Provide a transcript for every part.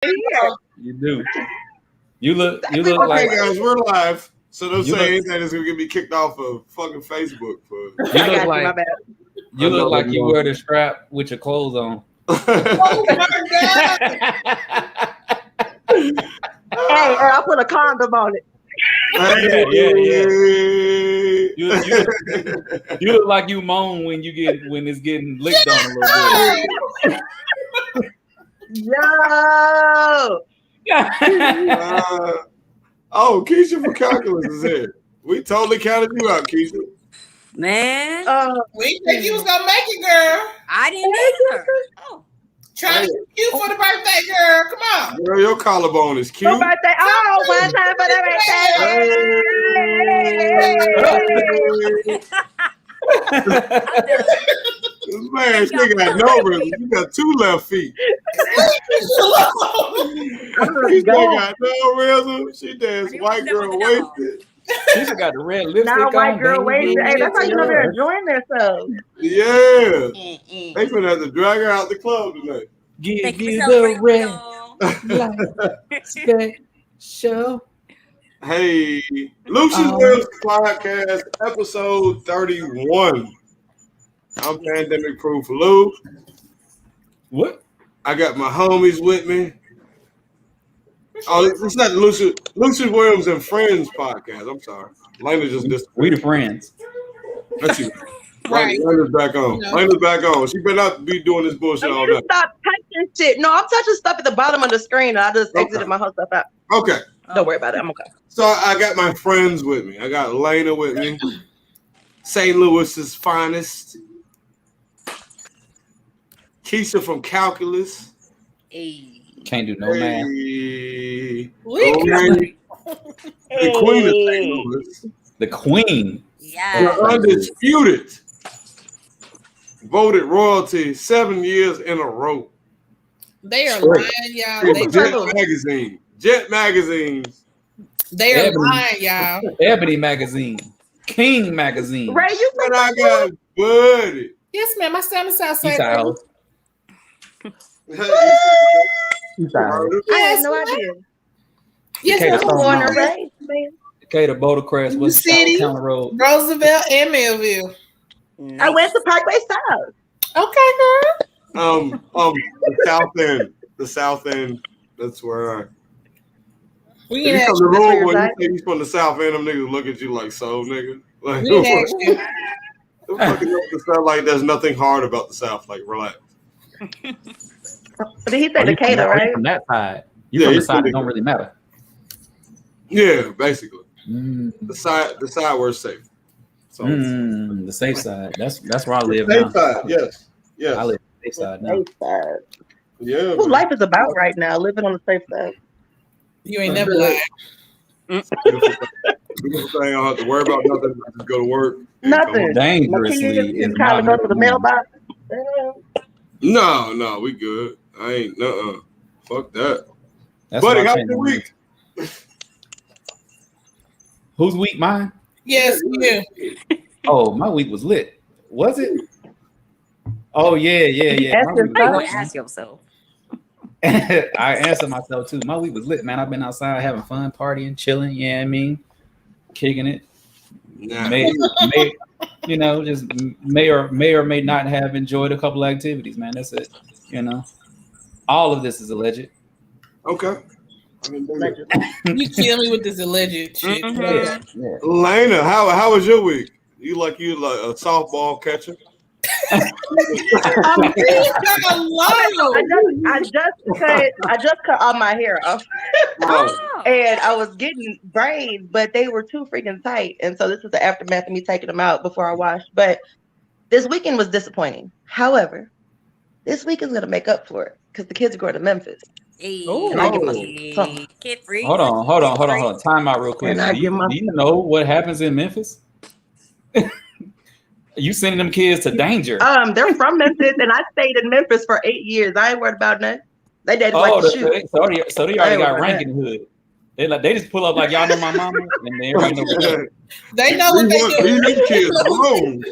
You do. You look Okay, like guys, we're live. So don't You say look- anything that's gonna get me kicked off of fucking Facebook for. you I look got you, like my bad. you I know look like that you one. wear the strap with your clothes on. Oh my god! Hey, and I put a condom on it. Yeah. You look like you moan when it's getting licked on a little Yo, bit. Oh, Keisha from calculus is here. We totally counted you out, Keisha. Man, We think you was gonna make it, girl. I didn't either. Oh, Trying to be cute for the birthday, girl. Come on. Girl, your collarbone is cute. your birthday. Oh, one time for the birthday. Man, she got no rhythm. You got two left feet. She got no rhythm. She dance white girl wasted. She just got the red lipstick Now on. white girl baby. wasted. Hey, that's how you know they're enjoying themselves. Yeah. They finna have to drag her out the club tonight. Give thank you you for the celebrating, red y'all. show. Hey, Lucious Williams Podcast, episode 31. I'm Pandemic Proof Lou. What? I got my homies with me. Oh, it's not the Lucious Williams and Friends podcast. I'm sorry. Lena just We disappeared. the friends. That's you. Right. Lena's back on. No. Lena's back on. She better not be doing this bullshit all You night. stop touching shit. No, I'm touching stuff at the bottom of the screen. I just exited my whole stuff out. Okay. Don't worry about it. I'm okay. So I got my friends with me. I got Lena with me. St. Louis's finest. Keisha from Calculus. Hey. Can't do no math. Hey. We The Queen of St. Louis. The queen. Yeah. The undisputed. Voted royalty 7 years in a row. They are Straight. lying, y'all. Jet magazines. They are Ebony. lying, y'all. Ebony magazine. King magazine. Ray, you But I got Buddy. Yes, ma'am. I stand on the south East side. House. East House. I had no idea. Yes, Decatur ma'am. Stone Born and Mountain. raised, man. Decatur, Boulder Crest, New West City. County Road. Roosevelt and Melville. I went to Parkway South. Okay, girl. The South End. That's where We if you didn't come ask to the That's where room you're when you at? say you from the South End, them niggas look at you like, so nigga. Like, you. We didn't ask you. don't fucking up the South like there's nothing hard about the South. Like, relax. Did he say Oh, you Decatur, from, right? from that side. You Yeah, from the he's side from that don't really matter. Yeah, basically. Mm. The side where it's safe. So The safe side. That's where I live safe now. side, yes. Yes. I live on the safe side now. Safe side. Yeah. Who man. life is about right now, living on the safe side. You ain't never lied. Beautiful thing. I don't have to worry about nothing. I just go to work. Nothing. My Dangerously kids is is trying to go to the not- mailbox. No, we good. I ain't fuck that. That's Buddy, what how I was think. your week? Whose week? Mine? Yes, you. Oh, my week was lit. Was it? Oh yeah. Ask My week How you was gonna lit. ask yourself? I answered myself too. My week was lit, man. I've been outside having fun, partying, chilling. Yeah, I mean, kicking it. Nah. May, just may or may not have enjoyed a couple activities, man. That's it. All of this is alleged. Okay. I mean, You kill me with this alleged shit. Yeah. Lena, how was your week? You like a softball catcher? I just cut all my hair off, Oh. and I was getting braids, but they were too freaking tight, and so this is the aftermath of me taking them out before I washed. But this weekend was disappointing. However, this week is gonna make up for it because the kids are going to Memphis. Hey, And I give my something. kid free. Hold on. Time out real quick. And I Do give my- you know what happens in Memphis? You sending them kids to danger. They're from Memphis, and I stayed in Memphis for 8 years. I ain't worried about nothing. They did like to shoot. So they already got rank in the hood. They just pull up like y'all know my mama, and then everybody know. They know what they do. Leave them kids alone.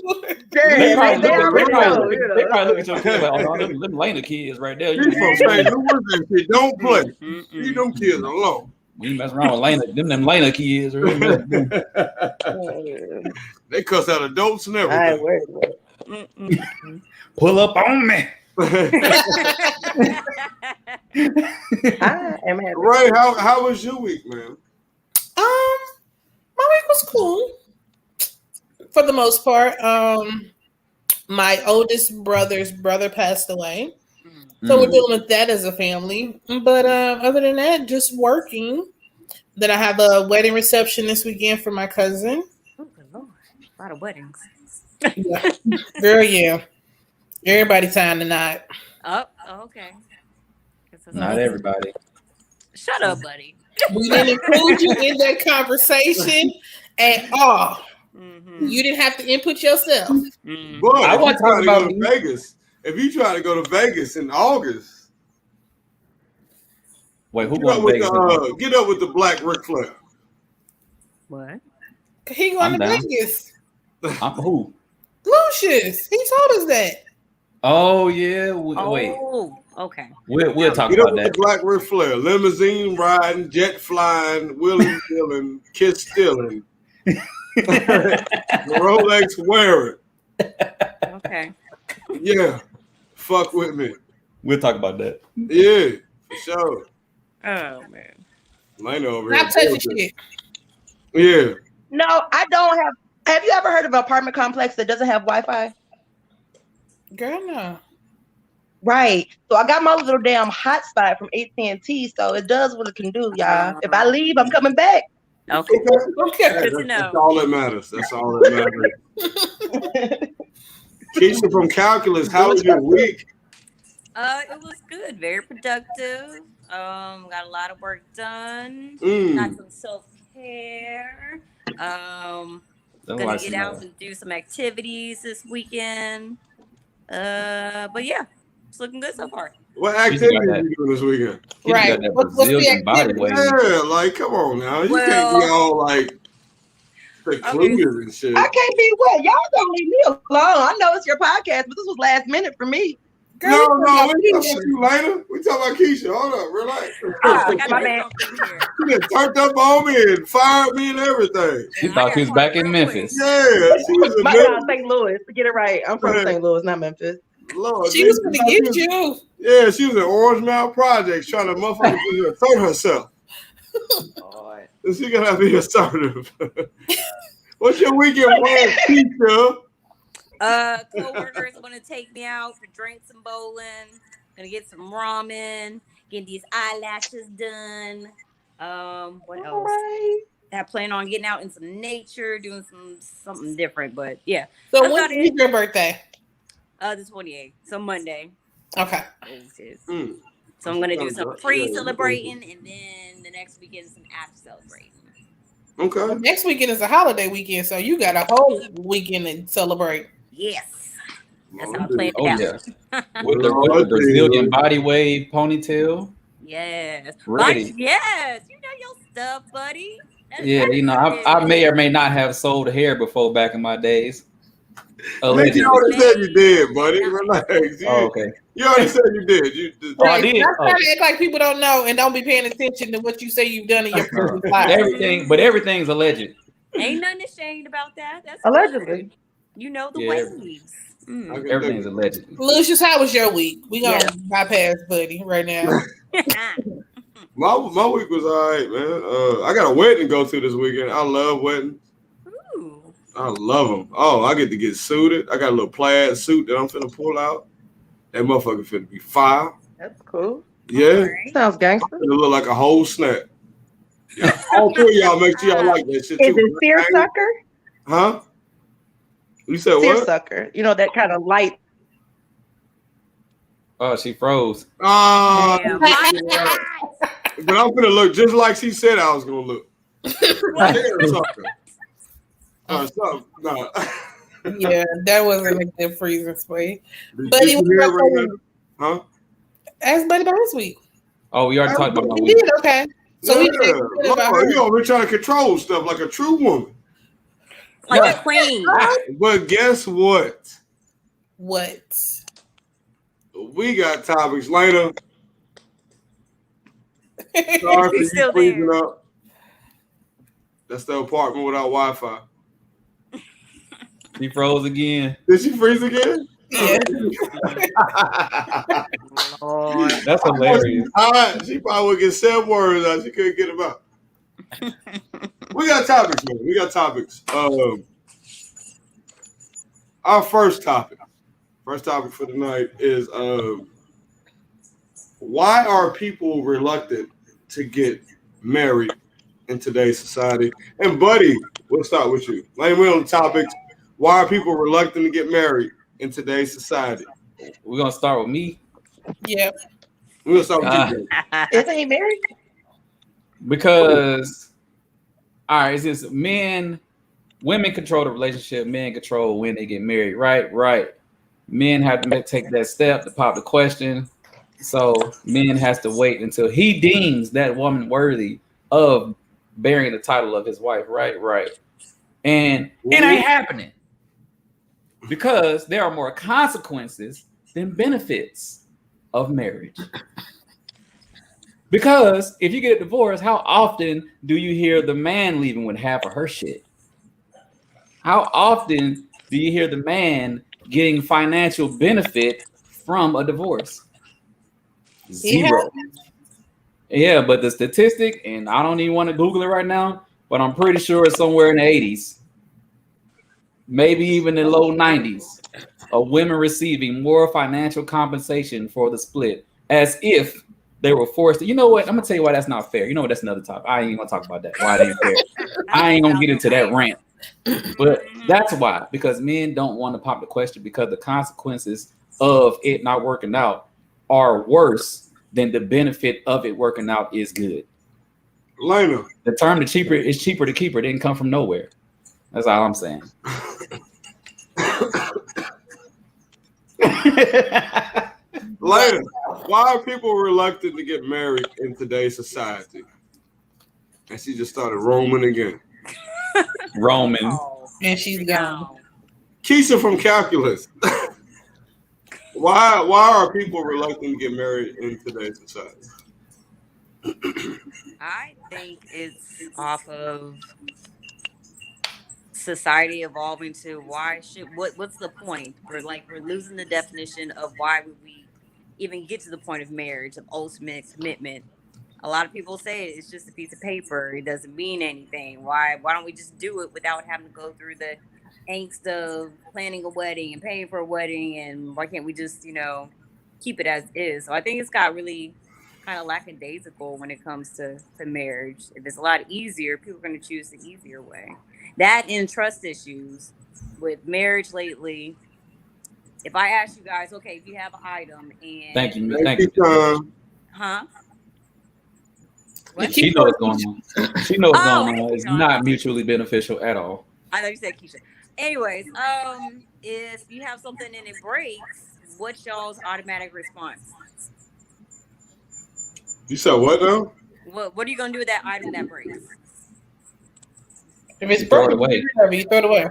They Yeah, probably they look already know. they probably look at your kids like, oh, no, them Lena kids right there. These folks say, "What's that shit? Don't play. Leave them kids alone." We ain't messing around with Lena. Them Lena kids. Or They cuss out adults and All right, everything. pull up on me. I am happy. Ray, how was your week, man? My week was cool for the most part. My oldest brother's brother passed away, so we're dealing with that as a family. But other than that, just working. Then I have a wedding reception this weekend for my cousin. Oh, good Lord. A lot of weddings. Yeah. Girl, yeah. Everybody tying the knot. Oh, okay. Not everybody. Shut up, buddy. We didn't include you in that conversation at all. Mm-hmm. You didn't have to input yourself. Mm-hmm. But I if want you try to to talk go about to Vegas, if you try to go to Vegas in August, Wait, who get going up to with Vegas? get up with the Black Ric Flair. What? He going I'm to down. Vegas. Who? Lucious. He told us that. Oh yeah. Wait, Oh, okay. we'll talk Get up about with that. the Black Ric Flair. Limousine riding, jet flying, wheeling dealing, kiss stealing, Rolex wearing. Okay. Yeah, fuck with me. We'll talk about that. Yeah, for sure. Oh man. Lena over here. Not touching shit. Yeah. No, I don't have. Have you ever heard of an apartment complex that doesn't have Wi-Fi? Girl, no. Right. So I got my little damn hotspot from AT&T, so it does what it can do, y'all. If I leave, I'm coming back. Okay. Okay. Good to That's know. all that matters. That's all that matters. Keisha from Calculus, how was your week? It was good. Very productive. Got a lot of work done. Mm. Got some self-care. Gonna get out and do some activities this weekend. But yeah, it's looking good so far. What activity are you doing this weekend? Right. Got that What's the Brazilian body activity? weight. Yeah, like, come on now. You can't be all like secluded and shit. I can't be what? Y'all don't leave me alone. I know it's your podcast, but this was last minute for me. Girl, No, we we talking talking about about you later. We talking about Keisha. Hold up, relax. I got My to bad. do something here. She done turned up on me and fired me and everything. She thought she was back in Memphis. Yeah, she was a My Memphis. St. Louis. Get it right. I'm from Yeah. St. Louis, not Memphis. Lord, She was gonna get you. Yeah, she was in Orange Mountain Projects trying to motherfucker assert herself. And she gotta be assertive. What's your weekend plan, Keisha? Co-workers want to take me out for drinks and bowling. Gonna get some ramen. Get these eyelashes done. What else? Right. I plan on getting out in some nature, doing something different. But yeah. So That's when about is your birthday? The 28th, so Monday. Okay. So I'm gonna do some pre-celebrating, and then the next weekend some after celebrating. Okay. Next weekend is a holiday weekend, so you got a whole weekend to celebrate. Yes, that's how I planned it Oh out. yeah. With the Brazilian body wave ponytail. Yes. Ready. Yes. You know your stuff, buddy. Yeah, you know, I may or may not have sold hair before back in my days. I think you already said you did, buddy. Relax. Okay. You already said you did. I did. I'm trying to act like people don't know and don't be paying attention to what you say you've done in your previous life. Everything's alleged. Ain't nothing ashamed about that. That's Allegedly. good. You know the Yeah. ways. Everything's alleged. Lucious, how was your week? We gonna bypass Buddy right now. My week was all right, man. I got a wedding to go to this weekend. I love weddings. Ooh. I love them. Oh, I get to get suited. I got a little plaid suit that I'm finna pull out. That motherfucker finna be fire. That's cool. Yeah. Right. Sounds gangster. It'll look like a whole snap. Yeah. All three of y'all make sure y'all like that shit Is too. it seersucker? Huh? You said what? Seersucker. You know, that kind of light. Oh, she froze. Damn. But I'm gonna look just like she said I was gonna look. Seersucker. Something. No. Yeah, that wasn't a good freezing spray. Did Buddy, you what hear about right you? now? Huh? Ask Buddy about his week. Oh, we already talked about my You week. did, okay. So you over trying to control stuff like a true woman. Like a queen. But guess what? What? We got topics later. Sorry for you still freezing there. up. That's the apartment without Wi-Fi. She froze again. Did she freeze again? Yeah. Lord. That's hilarious. She probably would get 7 words out. She couldn't get them out. We got topics, man. We got topics. Our first topic for tonight is why are people reluctant to get married in today's society? And Buddy, we'll start with you. Lane, we're on the topics. Why are people reluctant to get married in today's society? We're gonna start with me. Yeah. We're gonna start with you. Isn't he married? Because all right, it's just women control the relationship, men control when they get married, right? Right. Men have to take that step to pop the question. So men has to wait until he deems that woman worthy of bearing the title of his wife, right? Right. And it ain't happening. Because there are more consequences than benefits of marriage. Because if you get a divorce, how often do you hear the man leaving with half of her shit? How often do you hear the man getting financial benefit from a divorce? 0. Yeah, but the statistic, and I don't even want to Google it right now, but I'm pretty sure it's somewhere in the 80s. Maybe even the low 90s of women receiving more financial compensation for the split, as if they were forced to. You know what? I'm gonna tell you why that's not fair. You know what? That's another topic. I ain't gonna talk about that. Why it ain't fair. I ain't gonna get into that rant. But that's why, because men don't want to pop the question, because the consequences of it not working out are worse than the benefit of it working out is good. Lena. The term it's cheaper to keep her didn't come from nowhere. That's all I'm saying. Lena, why are people reluctant to get married in today's society? And she just started roaming again. Roman. And she's gone. Keisha from Calculus. Why are people reluctant to get married in today's society? I think it's off of society evolving to what's the point? We're losing the definition of why would we even get to the point of marriage, of ultimate commitment. A lot of people say it's just a piece of paper. It doesn't mean anything. Why don't we just do it without having to go through the angst of planning a wedding and paying for a wedding? And why can't we just, keep it as is? So I think it's got really kind of lackadaisical when it comes to marriage. If it's a lot easier, people are going to choose the easier way. That and trust issues with marriage lately. If I ask you guys, okay, if you have an item and thank you. Huh? What? She knows what's going on. She knows what's going on. It's not mutually beneficial at all. I know you said Keisha. Anyways, if you have something and it breaks, what's y'all's automatic response? You said what now? What are you gonna do with that item that breaks? If it's broken, you throw it away.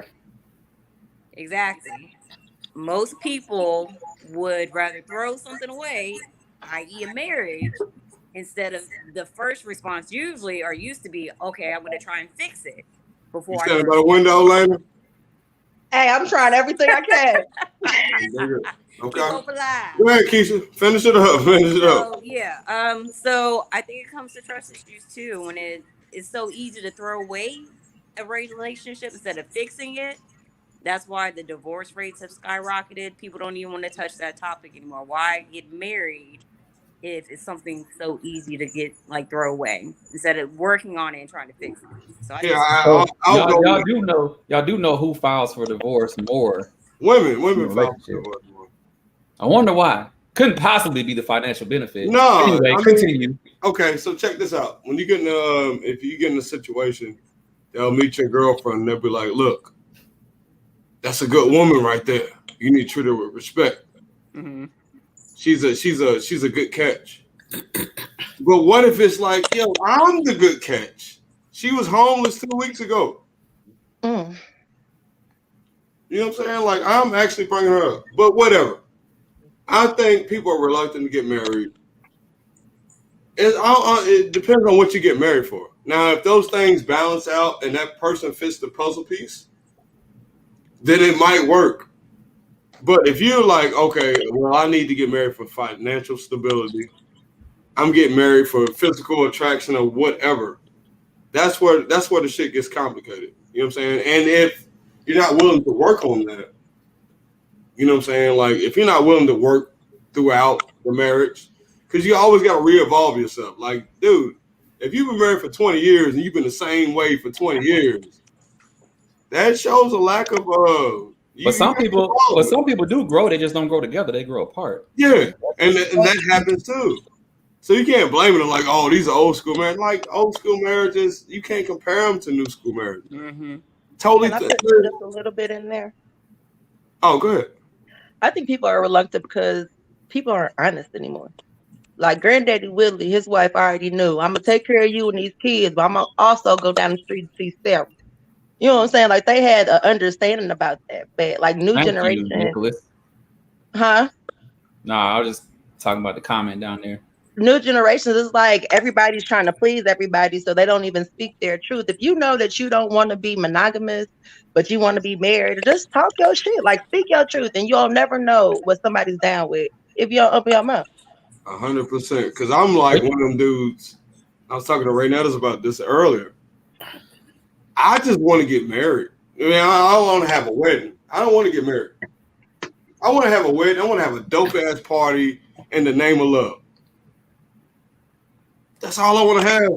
Exactly. Most people would rather throw something away, i.e. a marriage, instead of the first response used to be, okay, I'm going to try and fix it before you standing by the window, Lena? Hey, I'm trying everything I can. Okay. Keep hope alive. Go ahead, Keisha. Finish it up. Yeah. So I think it comes to trust issues too. When it's so easy to throw away a relationship instead of fixing it. That's why the divorce rates have skyrocketed. People don't even want to touch that topic anymore. Why get married if it's something so easy to get throw away instead of working on it and trying to fix it? So y'all do know who files for divorce more. Women file for divorce more. I wonder why. Couldn't possibly be the financial benefit. No. Anyway, continue. Okay, so check this out. When you get if you get in a situation, they'll meet your girlfriend and they'll be like, look, that's a good woman right there. You need to treat her with respect. Mm-hmm. She's a good catch. But what if it's like, yo, I'm the good catch. She was homeless 2 weeks ago. Mm. You know what I'm saying? Like, I'm actually bringing her up. But whatever. I think people are reluctant to get married. It depends on what you get married for. Now, if those things balance out and that person fits the puzzle piece, then it might work. But if you're like, okay, well, I need to get married for financial stability, I'm getting married for physical attraction or whatever, that's where the shit gets complicated. You know what I'm saying? And if you're not willing to work on that, you know what I'm saying? Like, if you're not willing to work throughout the marriage, because you always got to re-evolve yourself. Like, dude, if you've been married for 20 years and you've been the same way for 20 years, that shows a lack of But some people do grow. They just don't grow together. They grow apart. Yeah, and that happens too. So you can't blame it on like, oh, these are old school marriages. Like old school marriages, you can't compare them to new school marriages. Mm-hmm. Totally. Can I put just a little bit in there? Oh, go ahead. I think people are reluctant because people aren't honest anymore. Like Granddaddy Willie, his wife already knew, I'm gonna take care of you and these kids, but I'm gonna also go down the street and see Sarah. You know what I'm saying? Like they had an understanding about that. But like new Thank generation, you, Nicholas. huh? No, I was just talking about the comment down there. New generations is like everybody's trying to please everybody, so they don't even speak their truth. If you know that you don't want to be monogamous, but you want to be married, just talk your shit. Like speak your truth, and you'll never know what somebody's down with if you don't open your mouth. 100%. Because I'm like one of them dudes. I was talking to Ray Nettles about this earlier. I just want to get married. I mean, I want to have a wedding. I don't want to get married. I want to have a wedding. I want to have a dope ass party in the name of love. That's all I want to have.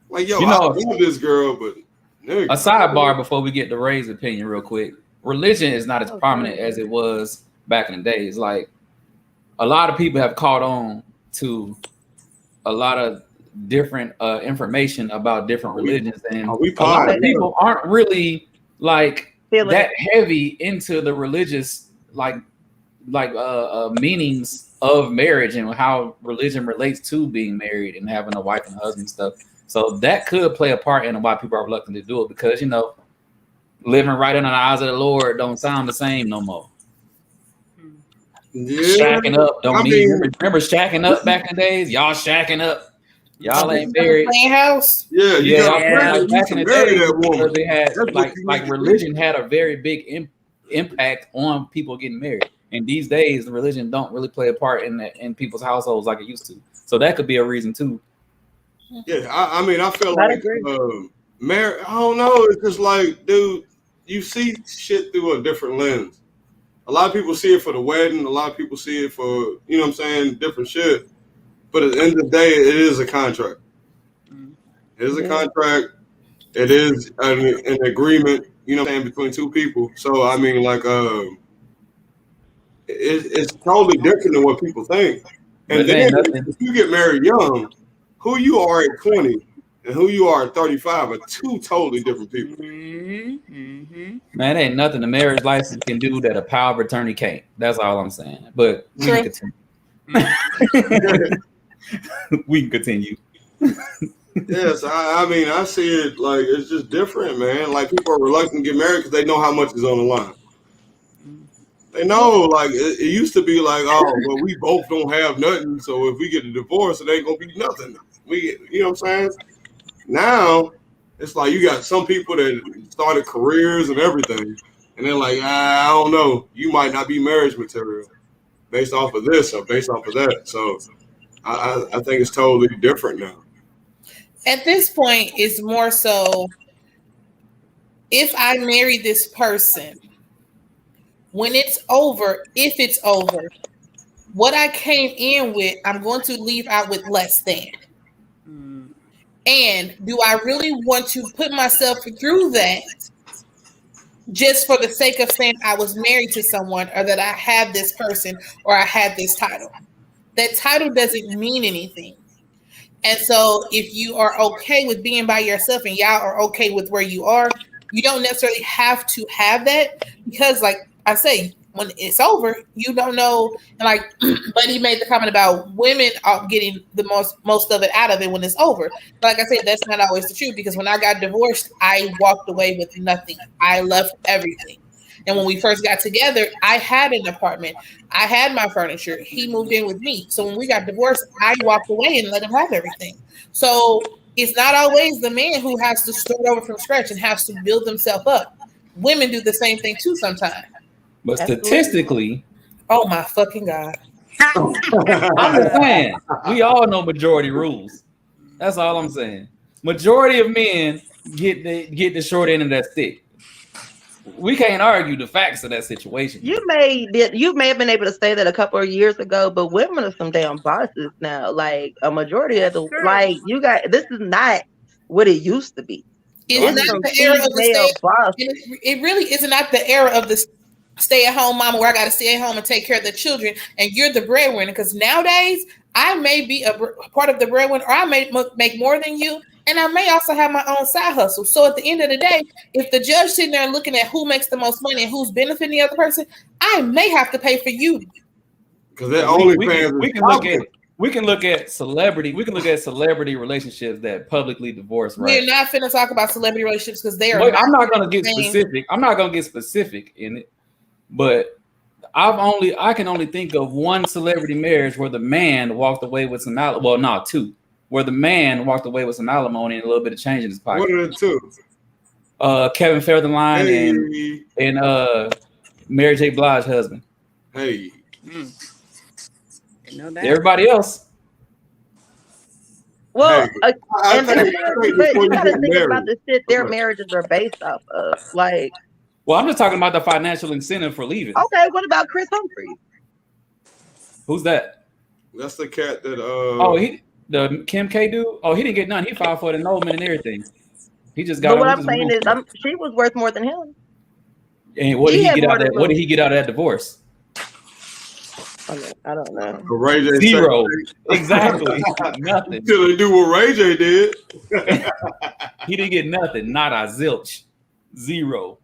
Like, yo, I love this girl, but a sidebar before we get to Ray's opinion real quick. Religion is not as prominent as it was back in the days. Like a lot of people have caught on to a lot of different information about different religions, and a lot of people aren't really like that heavy into the religious meanings of marriage and how religion relates to being married and having a wife and husband and stuff. So that could play a part in why people are reluctant to do it, because living right under the eyes of the Lord don't sound the same no more. Yeah. Shacking up remember shacking up back in the days? Y'all shacking up. Y'all ain't married. House. Yeah, like back in the days, they had religion had a very big impact on people getting married. And these days, the religion don't really play a part in people's households like it used to. So that could be a reason too. Yeah, I mean, I feel like marriage. I don't know. It's just like, dude, you see shit through a different lens. A lot of people see it for the wedding. A lot of people see it for, you know what I'm saying, different shit. But at the end of the day, it is a contract. It is a contract. It is an agreement, you know what I'm saying, between two people. So, I mean, like, it's totally different than what people think. And then if you get married young, who you are at 20 and who you are at 35 are two totally different people. Mm-hmm. Man, ain't nothing the marriage license can do that a power of attorney can't. That's all I'm saying. But we can continue. We can continue. Yes, I mean, I see it like it's just different, man. Like people are reluctant to get married because they know how much is on the line. They know, like it used to be like, oh, well, we both don't have nothing, so if we get a divorce, it ain't gonna be nothing. You know what I'm saying? Now it's like you got some people that started careers and everything, and they're like, I don't know, you might not be marriage material based off of this or based off of that. So I think it's totally different now. At this point, it's more so if I marry this person, when it's over, if it's over, what I came in with, I'm going to leave out with less than. And do I really want to put myself through that just for the sake of saying I was married to someone or that I have this person or I have this title? That title doesn't mean anything. And so if you are okay with being by yourself and y'all are okay with where you are, you don't necessarily have to have that because, like I say, when it's over, you don't know. And like, but he made the comment about women are getting the most of it out of it when it's over. But like I said, that's not always the truth, because when I got divorced, I walked away with nothing. I left everything. And when we first got together, I had an apartment. I had my furniture. He moved in with me. So when we got divorced, I walked away and let him have everything. So it's not always the man who has to start over from scratch and has to build himself up. Women do the same thing too sometimes. But statistically, oh my fucking God. I'm just saying, we all know majority rules. That's all I'm saying. Majority of men get the short end of that stick. We can't argue the facts of that situation. You may have been able to say that a couple of years ago, but women are some damn bosses now. Like a majority of the like you got. This is not what it used to be. It's not the era of the it really is not the era of the stay-at-home mama where I got to stay at home and take care of the children, and you're the breadwinner. Because nowadays, I may be a part of the breadwinner, or I may make more than you, and I may also have my own side hustle. So at the end of the day, if the judge sitting there looking at who makes the most money and who's benefiting the other person, I may have to pay for you. Because they're only we can look at celebrity relationships that publicly divorce. Right? We're not finna talk about celebrity relationships because they are. I'm not gonna get specific. I'm not gonna get specific in it, but I can only think of one celebrity marriage where the man walked away with some two, where the man walked away with some alimony and a little bit of change in his pocket. What are the two? Kevin Federline and Mary J. Blige's husband. Hey. Everybody else. Well, and but you gotta think about the shit their marriages are based off of. Like, well, I'm just talking about the financial incentive for leaving. Okay, what about Chris Humphries? Who's that? That's the cat that the Kim K dude. Oh, he didn't get none. He filed for the annulment and everything. He just got. But what I'm saying is, she was worth more than him. And what did he get out of that? What did he get out of that divorce? I don't know. Ray J Zero. Exactly. Nothing. Till they do what Ray J did. He didn't get nothing. Not a zilch. Zero.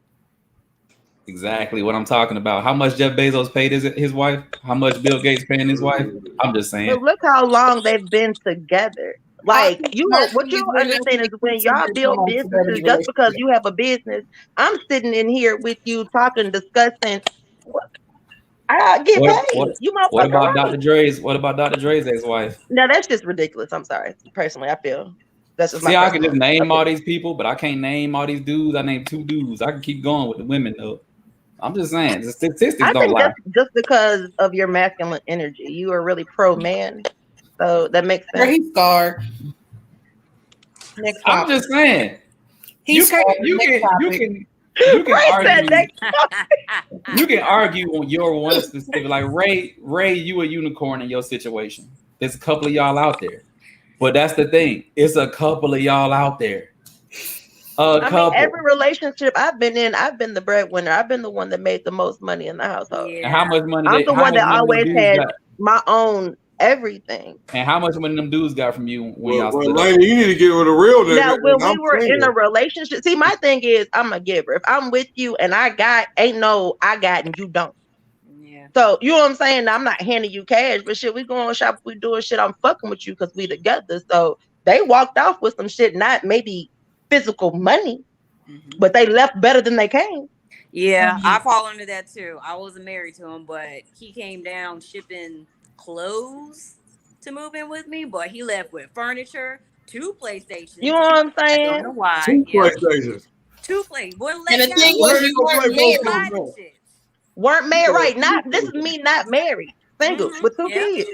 Exactly what I'm talking about. How much Jeff Bezos paid his wife? How much Bill Gates paying his wife? I'm just saying. But look how long they've been together. Like, what you understand is when y'all build businesses, just because you have a business, I'm sitting in here with you talking, discussing. I get paid. What about Dr. Dre's? What about Dr. Dre's ex-wife? No, that's just ridiculous. I'm sorry. Personally, I feel that's just. See, I can just name all these people, but I can't name all these dudes. I named 2 dudes. I can keep going with the women though. I'm just saying, the statistics don't lie. Just because of your masculine energy, you are really pro man, so that makes sense. He's scarred. I'm just saying, you can argue on your one specific, like Ray, you a unicorn in your situation. There's a couple of y'all out there, but that's the thing. It's a couple of y'all out there. Every relationship I've been in, I've been the breadwinner. I've been the one that made the most money in the household. Yeah. And how much money? I'm the one that always had my own everything. And how much money them dudes got from you when y'all split up? You need to get with a real nigga. Now, when we were in a relationship, see, my thing is, I'm a giver. If I'm with you and I got, ain't no I got and you don't. Yeah. So you know what I'm saying? I'm not handing you cash, but shit, we going shop, we doing shit. I'm fucking with you because we together. So they walked off with some shit, not maybe physical money, but they left better than they came. Yeah, I fall under that too. I wasn't married to him, but he came down shipping clothes to move in with me, but he left with furniture, 2 PlayStations. You know what I'm saying? I don't know why. 2 PlayStations. 2 PlayStations. And the thing was, you weren't married, right? Not this is me not married, single with 2 kids,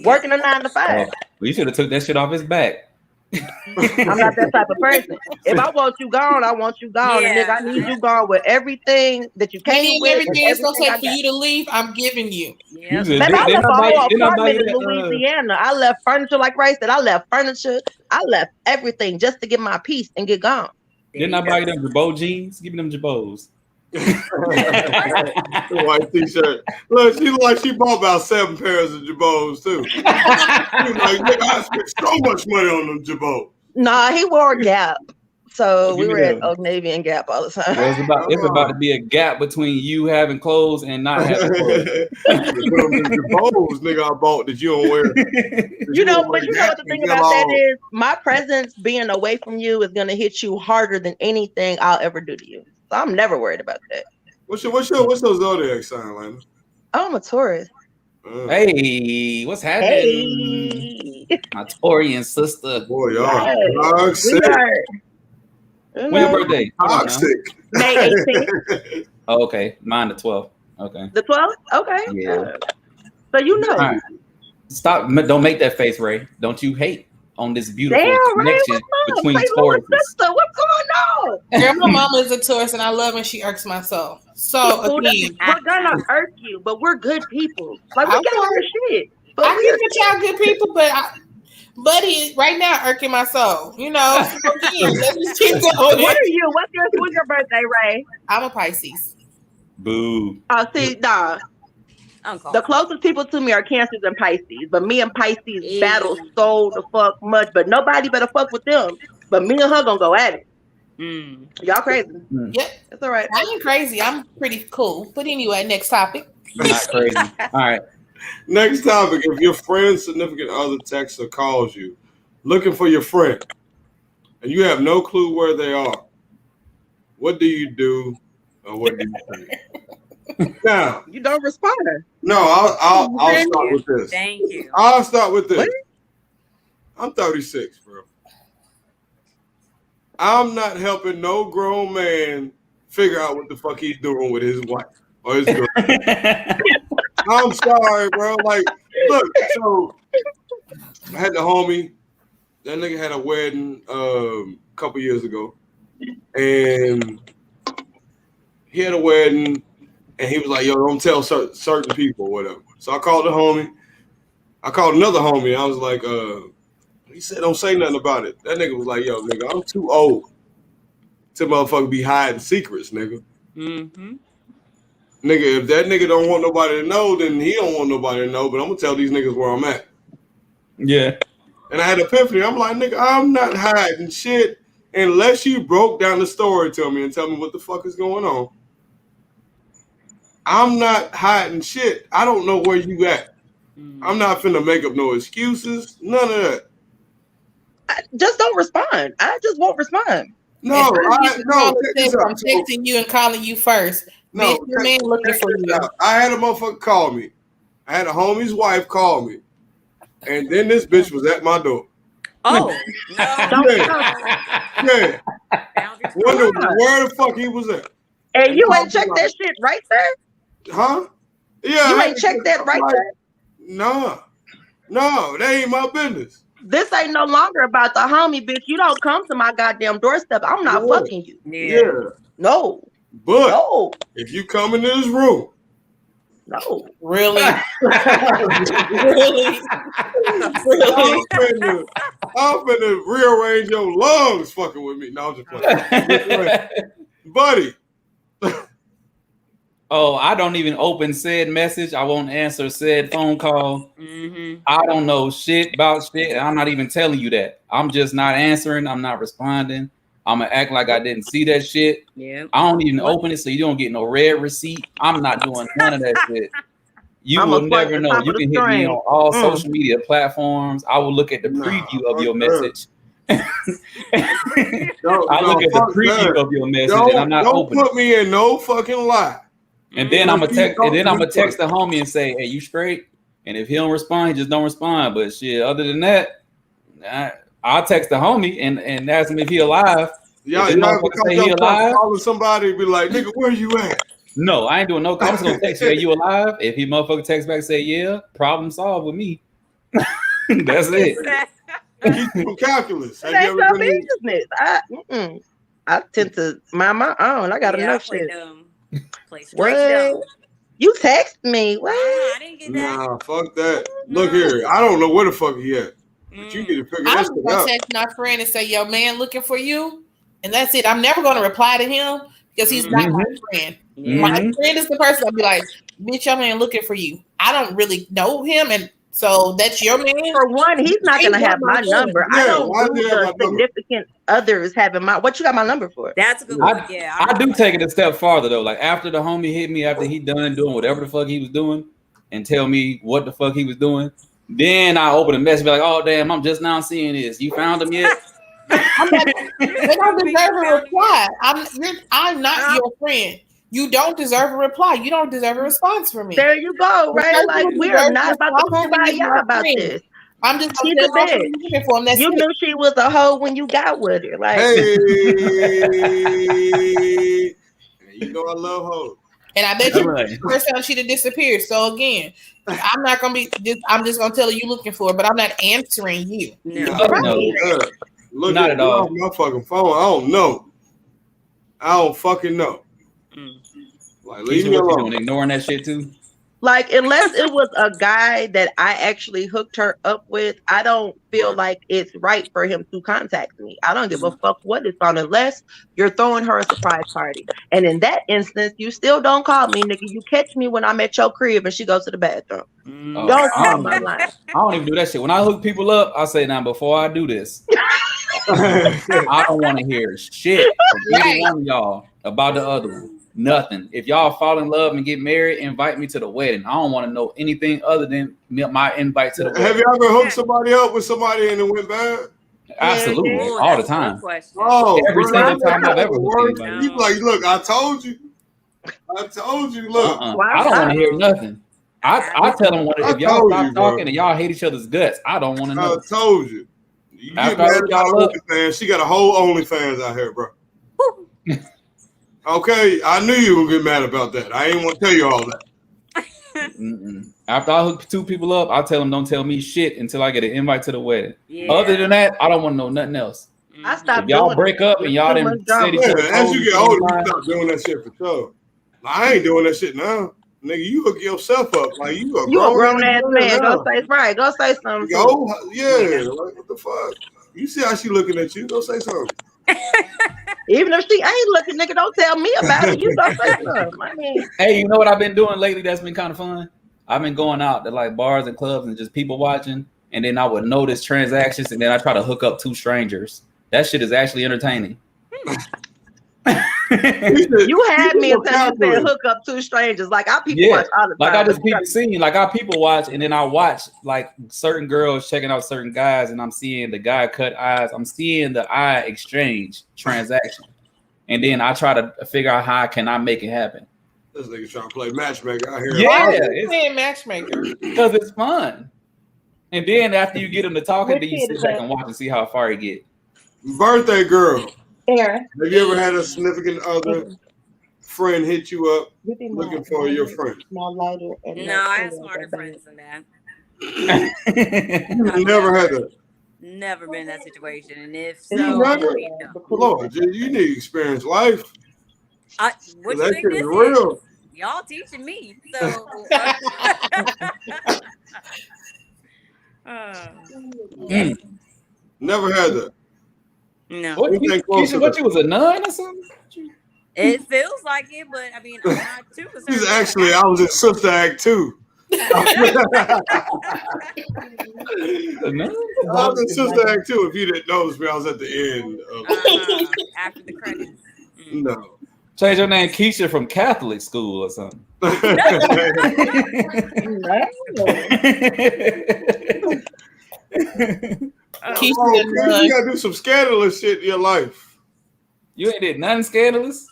working a 9 to 5. We should have took that shit off his back. I'm not that type of person. If I want you gone, I want you gone. And nigga, I need you gone with everything that you came with. Everything it's gonna take for you to leave, I'm giving you. Yeah. Man, I left a whole apartment in Louisiana. I left furniture, like Ray said. I left furniture. I left everything just to get my peace and get gone. Didn't I buy you them Jabot jeans? Give me them Jabots. White t-shirt. Look, she bought about 7 pairs of Jabots too. She was like, nigga, I spent so much money on them Jabots. Nah, he wore a Gap. So we Give me were at that. Old Navy and Gap all the time. Well, it's about to be a gap between you having clothes and not having clothes. Put them in the bowls, nigga. I bought that you don't wear. You know, but you know what the thing about that is? My presence being away from you is gonna hit you harder than anything I'll ever do to you. So I'm never worried about that. What's your zodiac sign, Lana? I'm a Taurus. Hey, what's happening? Hey. My Taurian sister. Boy, y'all Yes. toxic. When your birthday? Come on now. Toxic. May 18th. Oh, okay. Mine the 12th. Okay. The 12th? Okay. Yeah. So you know. All right. Stop. Don't make that face, Ray. Don't you hate on this beautiful Damn, Ray, connection what's up? between St. Louis Tauruses. sister, what's going on? Girl, my mama is a Taurus, and I love when she irks my soul. So again, We're gonna irk you, but we're good people. Like we got our shit. But I get that y'all good people, but Buddy is right now irking my soul. You know, so again, let's just keep going. What are you? What's your birthday, Ray? I'm a Pisces. Boo. Oh, see, nah. Uncle. The closest people to me are Cancers and Pisces, but me and Pisces battle so the fuck much, but nobody better fuck with them. But me and her gonna go at it. Y'all crazy. Yep. It's all right. I ain't crazy. I'm pretty cool. But anyway, next topic. Not crazy. All right. Next topic. If your friend's significant other texts or calls you looking for your friend and you have no clue where they are, what do you do or what do you think? Now, You don't respond. no, I'll start with this. Thank you. I'll start with this. What? I'm 36, bro. I'm not helping no grown man figure out what the fuck he's doing with his wife or his girl. I'm sorry, bro. Like, look, so I had the homie. That nigga had a wedding a couple years ago. And he had a wedding. And he was like, yo, don't tell certain people or whatever. So I called the homie. I called another homie. I was like, he said, don't say nothing about it. That nigga was like, yo, nigga, I'm too old to motherfucker be hiding secrets, nigga. Mm-hmm. Nigga, if that nigga don't want nobody to know, then he don't want nobody to know. But I'm going to tell these niggas where I'm at. Yeah. And I had an epiphany. I'm like, nigga, I'm not hiding shit unless you broke down the story to me and tell me what the fuck is going on. I'm not hiding shit. I don't know where you at. I'm not finna make up no excuses. None of that. Just don't respond. I just won't respond. No, I'm texting you and calling you first. No, bitch, your man looking for you. I had a motherfucker call me. I had a homie's wife call me. And then this bitch was at my door. Oh, no. Yeah. Wonder where the fuck he was at. And you ain't checked that shit right there? Huh? Yeah. You ain't checked that right there? No, that ain't my business. This ain't no longer about the homie, bitch. You don't come to my goddamn doorstep. I'm not fucking you. Yeah. No. But no. If you come into this room. No. Really? Really? I'm finna rearrange your lungs fucking with me. No, I'm just playing. Buddy. Oh, I don't even open said message. I won't answer said phone call. I don't know shit about shit. I'm not even telling you that. I'm just not answering. I'm not responding. I'm gonna act like I didn't see that shit. Yeah. I don't even open it, so you don't get no red receipt. I'm not doing none of that shit. You will never know. You can hit me on all social media platforms. I will look at the preview of your message. I look at the preview of your message, and I'm not opening. Don't put me in no fucking lie. And then I'm gonna text. And then I'm gonna text the homie and say, "Hey, you straight?" And if he don't respond, he just don't respond. But shit, other than that, I'll text the homie and ask him if he alive. Y'all say he alive, calling somebody, be like, "Nigga, where you at?" No, I ain't doing no. I'm just gonna text you, "Are you alive?" If he motherfucker text back, say, "Yeah," problem solved with me. That's it. Keep calculus. That's your business. I tend to mind my own. I got enough shit. What? You text me? What? I didn't get that. Nah, fuck that. Look here, I don't know where the fuck he at. But you need to figure that shit out. I text my friend and say, "Yo, man, looking for you," and that's it. I'm never gonna reply to him because he's not my friend. My friend is the person I'll be like, "Bitch, your man looking for you." I don't really know him, and So that's your man. For one, he's not gonna have my number. I Yeah, don't why do do you have my the number? significant others having my. What you got my number for? That's a good I, one. Yeah, I do take it a step farther though. Like after the homie hit me, after he done doing whatever the fuck he was doing, and tell me what the fuck he was doing, then I open a message, be like, "Oh damn, I'm just now seeing this. You found him yet?" They don't deserve a reply. I'm not your friend. You don't deserve a reply. You don't deserve a response from me. There you go, right? Like we're not about to kumbaya about this. I'm just She's gonna a tell bitch. you looking for him. That's You it. knew she was a hoe when you got with her. Like, Hey, you know I love hoes. And I bet you Right. the first time she'd have disappeared. So again, I'm not gonna be. I'm just gonna tell you looking for her, but I'm not answering you. No. Look Not at at all. my fucking phone. I don't know. I don't fucking know. Like, leave Keisha, me what you alone. doing? Ignoring that shit too? Like, unless it was a guy that I actually hooked her up with, I don't feel like it's right for him to contact me. I don't give a fuck what it's on, unless you're throwing her a surprise party. And in that instance, you still don't call me, nigga. You catch me when I'm at your crib and she goes to the bathroom. Oh, Don't I call don't my even- line. I don't even do that shit. When I hook people up, I say, now before I do this, I don't want to hear shit from either one of y'all about the other one. Nothing. If y'all fall in love and get married, invite me to the wedding. I don't want to know anything other than my invite to the wedding. Have you ever hooked somebody up with somebody and it went bad? Absolutely, Yeah. all the That's a good time. question. Oh, Every bro, single that time I've ever don't hooked work. anybody. You like, look, I told you. Look. Why I don't want not? to hear nothing. I tell them I if y'all told stop you, bro. talking and y'all hate each other's guts, I don't want to I know. told you. You get After I mad hook about y'all up, OnlyFans. She got a whole OnlyFans out here, bro. Okay, I knew you would get mad about that. I ain't want to tell you all that. after I hook two people up, I tell them don't tell me shit until I get an invite to the wedding. Yeah. Other than that, I don't want to know nothing else. I stopped If y'all doing break it. up and y'all Too didn't much drama. set each Yeah, other as you get older, you time, stop doing that shit for sure. Like, I ain't doing that shit now. Nigga, you hook yourself up. Like, you a You a grown grown ass man. now. Go say right. Go say something. too. Go, yeah. Like, what the fuck? You see how she looking at you? Go say something. Even if she ain't looking, nigga, don't tell me about it. You go say something. I mean, hey, you know what I've been doing lately that's been kind of fun? I've been going out to like bars and clubs and just people watching, and then I would notice transactions, and then I try to hook up two strangers. That shit is actually entertaining. you had me until you said calculated. hook up two strangers. Like I people Yeah, watch all the time. like I just keep seeing, like I people watch, and then I watch like certain girls checking out certain guys, and I'm seeing the guy cut eyes. I'm seeing the eye exchange transaction, and then I try to figure out how can I make it happen. This nigga trying to play matchmaker out here. Yeah, Why are you it's saying matchmaker? because it's fun. And then after you get him to talking, Which then you kid sit is back that? and watch and see how far he get. Birthday girl. Aaron, Have you ever had a significant other friend hit you up looking for your friend? My lighter and No, I have smarter friends than that. You never had a Never been in that situation, and if You so, never? no. Lord, you need to experience life. What you That think shit this is real. is? Y'all teaching me, so. Never had that. No, What, Anything close to Keisha, what that. you was a nun or something? it feels like it, but I mean, I'm not too concerned. She's actually, I was in Sister Act 2. A nun? I was in Sister Act 2. If you didn't notice me, I was at the end of After the credits. No. Change your name Keisha from Catholic school or something. You gotta do some scandalous shit in your life. You ain't did nothing scandalous?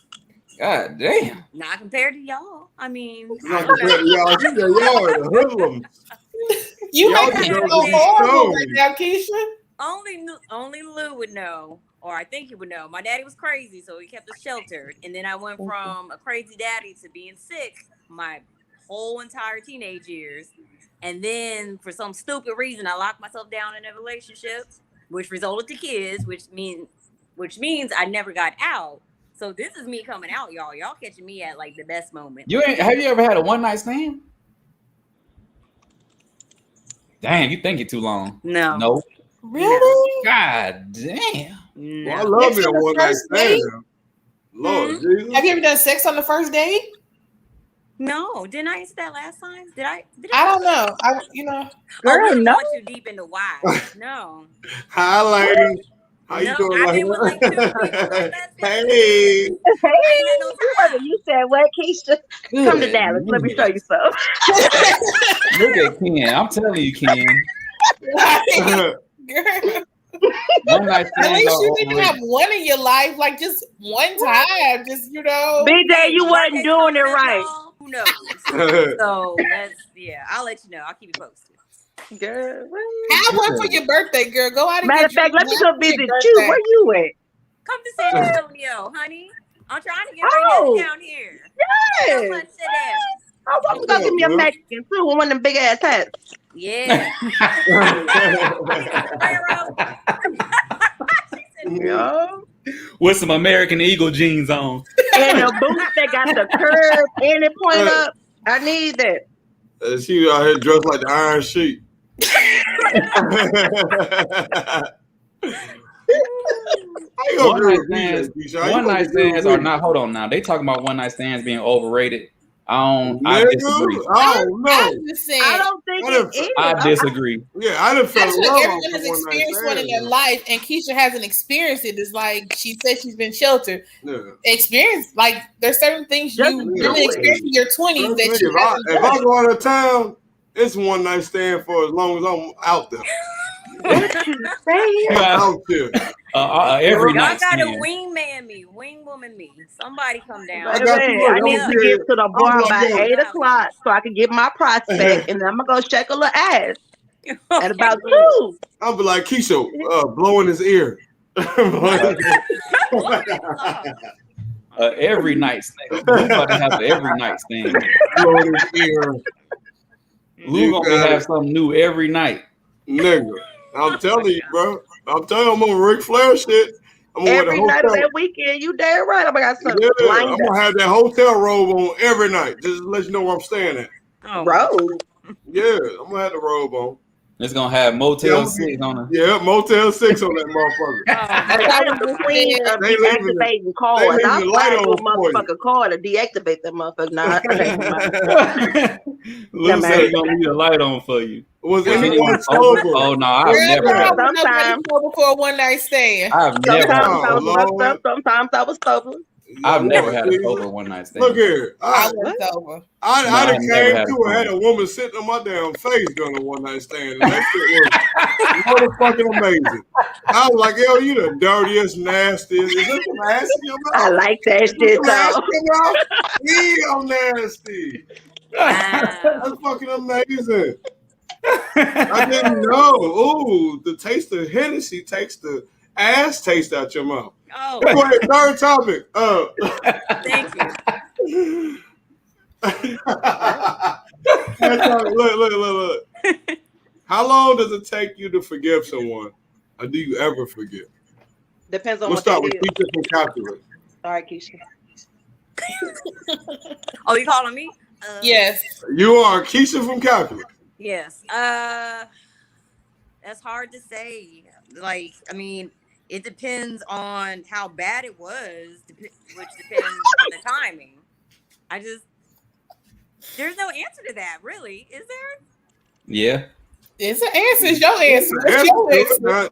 God damn. Not compared to y'all. I mean, Not compared to y'all. Y'all are the hoodlums. You Y'all making it deserve so to be horrible right stoned. now, Keisha. only Lou would know, or I think he would know. My daddy was crazy, so he kept us sheltered. And then I went from a crazy daddy to being sick my whole entire teenage years. And then for some stupid reason, I locked myself down in a relationship, which resulted to kids, which means I never got out. So this is me coming out, y'all. Y'all catching me at like the best moment. Have you ever had a one night stand? Damn, you think it too long. No. Really? God damn. No. Well, I love Next me a on the one night first date? stand. Lord Jesus. Have you ever done sex on the first date? No, didn't I answer that last time? Did I? I don't know. Oh, Girl, we were no. going too deep into why. No. Hi, lady. How you No, doing, I've lady? been with like 2 people. Like, that's been Hey. it. Hey, I ain't got no you wasn't. time. You said what, Keisha? Come to Good Dallas. Let me show man. you something. Look at Ken. I'm telling you, Ken. Girl, One night at stands least are you didn't have overrated. one in your life, like just one time, just BJ, you Hey, worst wasn't case doing it concept, right. y'all. Who knows? So I'll let you know. I'll keep you posted. Girl, what? Have one for your birthday, girl. Go out and Matter get of fact, let me one go for your visit you. Where birthday. you at? Come to San Antonio, honey. I'm trying to get ready to down here. So Yes. much to them. I want to go give me a Mexican too with one of them big ass hats. Yeah. I need a sombrero. She said, Yeah. With some American Eagle jeans on. And the boots that got the curve and it point up. I need that. She out here dressed like the Iron Sheik. One night stands. One night stands are not. Hold on now. They talking about one night stands being overrated. I disagree. I'm just saying. I don't think it is. I disagree. Yeah, I done fell That's in what love everyone off has of one night experienced one in their stand. life, and Keisha hasn't experienced it. It's like she said she's been sheltered. Yeah. Experience, like there's certain things Just you do really it. experience in your 20s that Trust you me, haven't if done. I go out of town, it's one night stand for as long as I'm out there. What you saying? I'm out there. Every y'all night gotta stand. wingman me, wingwoman me. Somebody come down. I got you. Baby, Look, I I'm need gonna to be- get to the bar I'm by like, 8 o'clock so I can get my prospect, and then I'm gonna go shake a little ass. At about 2. I'll be like Keisha, blowing his ear. Every night stand. Lou about to have an every night stand. Blowing his ear. Lou gonna have something new every night. Nigga. I'm telling you, bro. I'm telling you, I'm on Ric Flair shit. I'm gonna Every night of that weekend, you damn right. I'm gonna got something lined I'm gonna have that hotel robe on every night. Just to let you know where I'm staying at. Oh, road. Yeah, I'm gonna have the robe on. It's gonna have Motel 6 on it. Yeah, Motel 6 on that motherfucker. And I am the queen of They leaving deactivating calls. leaving I'll the light fly to a on for you. motherfucker call to deactivate that motherfucker. Nah, Lou said he's gonna leave a light on for you. Was Is anyone anyone sober? Oh no, I've Girl, never girl, had. Sometimes. nobody for a one night stand. I've never had. Sometimes I was fucked Lord. up. Sometimes I was sober. I've never Lord had a Jesus. sober one night stand. Look here. I was over. I No, done I've never came had to a and had a woman sitting on my damn face during a one night stand. And that shit was motherfucking amazing. I was like, yo, you the dirtiest, nastiest. Is this some ass in your mouth? I like that Is shit some ass though. in your mouth? Yeah, I'm nasty. wow. That's fucking amazing. I didn't know. Ooh, the taste of Hennessy takes the ass taste out your mouth. Oh, Go ahead, third topic. thank you. Look. How long does it take you to forgive someone? Or do you ever forgive? Depends on We'll what start they with did. Keisha from Calculus. All right, Keisha. Oh, you calling me? Yes. You are Keisha from Calculus. Yes. That's hard to say. Like, I mean, it depends on how bad it was, which depends on the timing. There's no answer to that, really, is there? Yeah. It's an answer. It's your answer. What's your answer?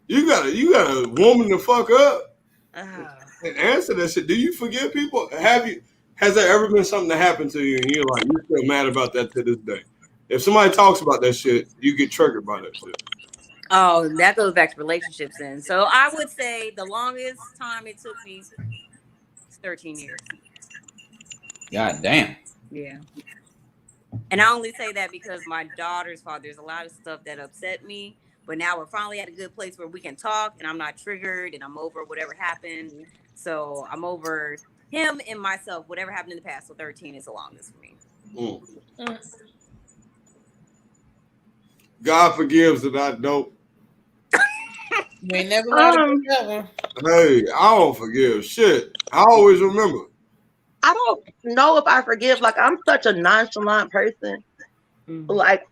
You got a woman to fuck up Uh, and answer that shit. Do you forgive people? Has there ever been something that happened to you and you're like, you still mad about that to this day? If somebody talks about that shit, you get triggered by that shit. oh, that goes back to relationships then. So I would say the longest time it took me is 13 years. God damn. Yeah. And I only say that because my daughter's father, there's a lot of stuff that upset me. But now we're finally at a good place where we can talk and I'm not triggered and I'm over whatever happened. So I'm over him and myself, whatever happened in the past. So 13 is the longest for me. God forgives and I don't. You ain't never lied about that one. Hey, I don't forgive shit. I always remember. I don't know if I forgive. Like, I'm such a nonchalant person. Like,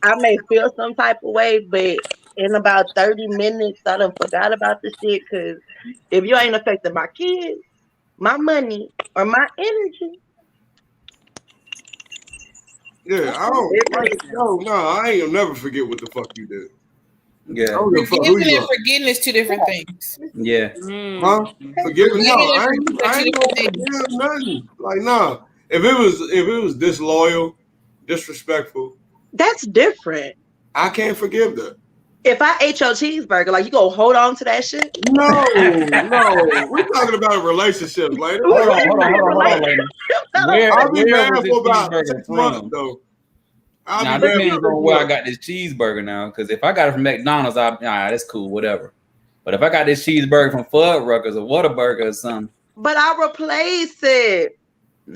I may feel some type of way, but in about 30 minutes, I done forgot about the shit. Because if you ain't affecting my kids, my money, or my energy, Yeah, I don't. Like, no, I ain't gonna never forget what the fuck you did. I Yeah, don't give a fuck who Forgiving you and are. forgetting is two different things. yeah. Huh? Forgiving? No, Forgetting and I forgetting are two ain't gonna different things. forgive nothing. Like, nah. If it was disloyal, disrespectful, That's different. I can't forgive that. If I ate your cheeseburger, like you gonna hold on to that shit? No, no. We're talking about relationships. Like, We Hold on, ain't hold on, saying hold on, hold on, relationship. lady. Where I'll be where was mad this for about cheeseburger 6 months from? though. I'll Now be it mad depends for 6 on where I months. got this cheeseburger now. Because if I got it from McDonald's, all right, that's cool, whatever. But if I got this cheeseburger from Fuddruckers or Whataburger or something, But I replace it.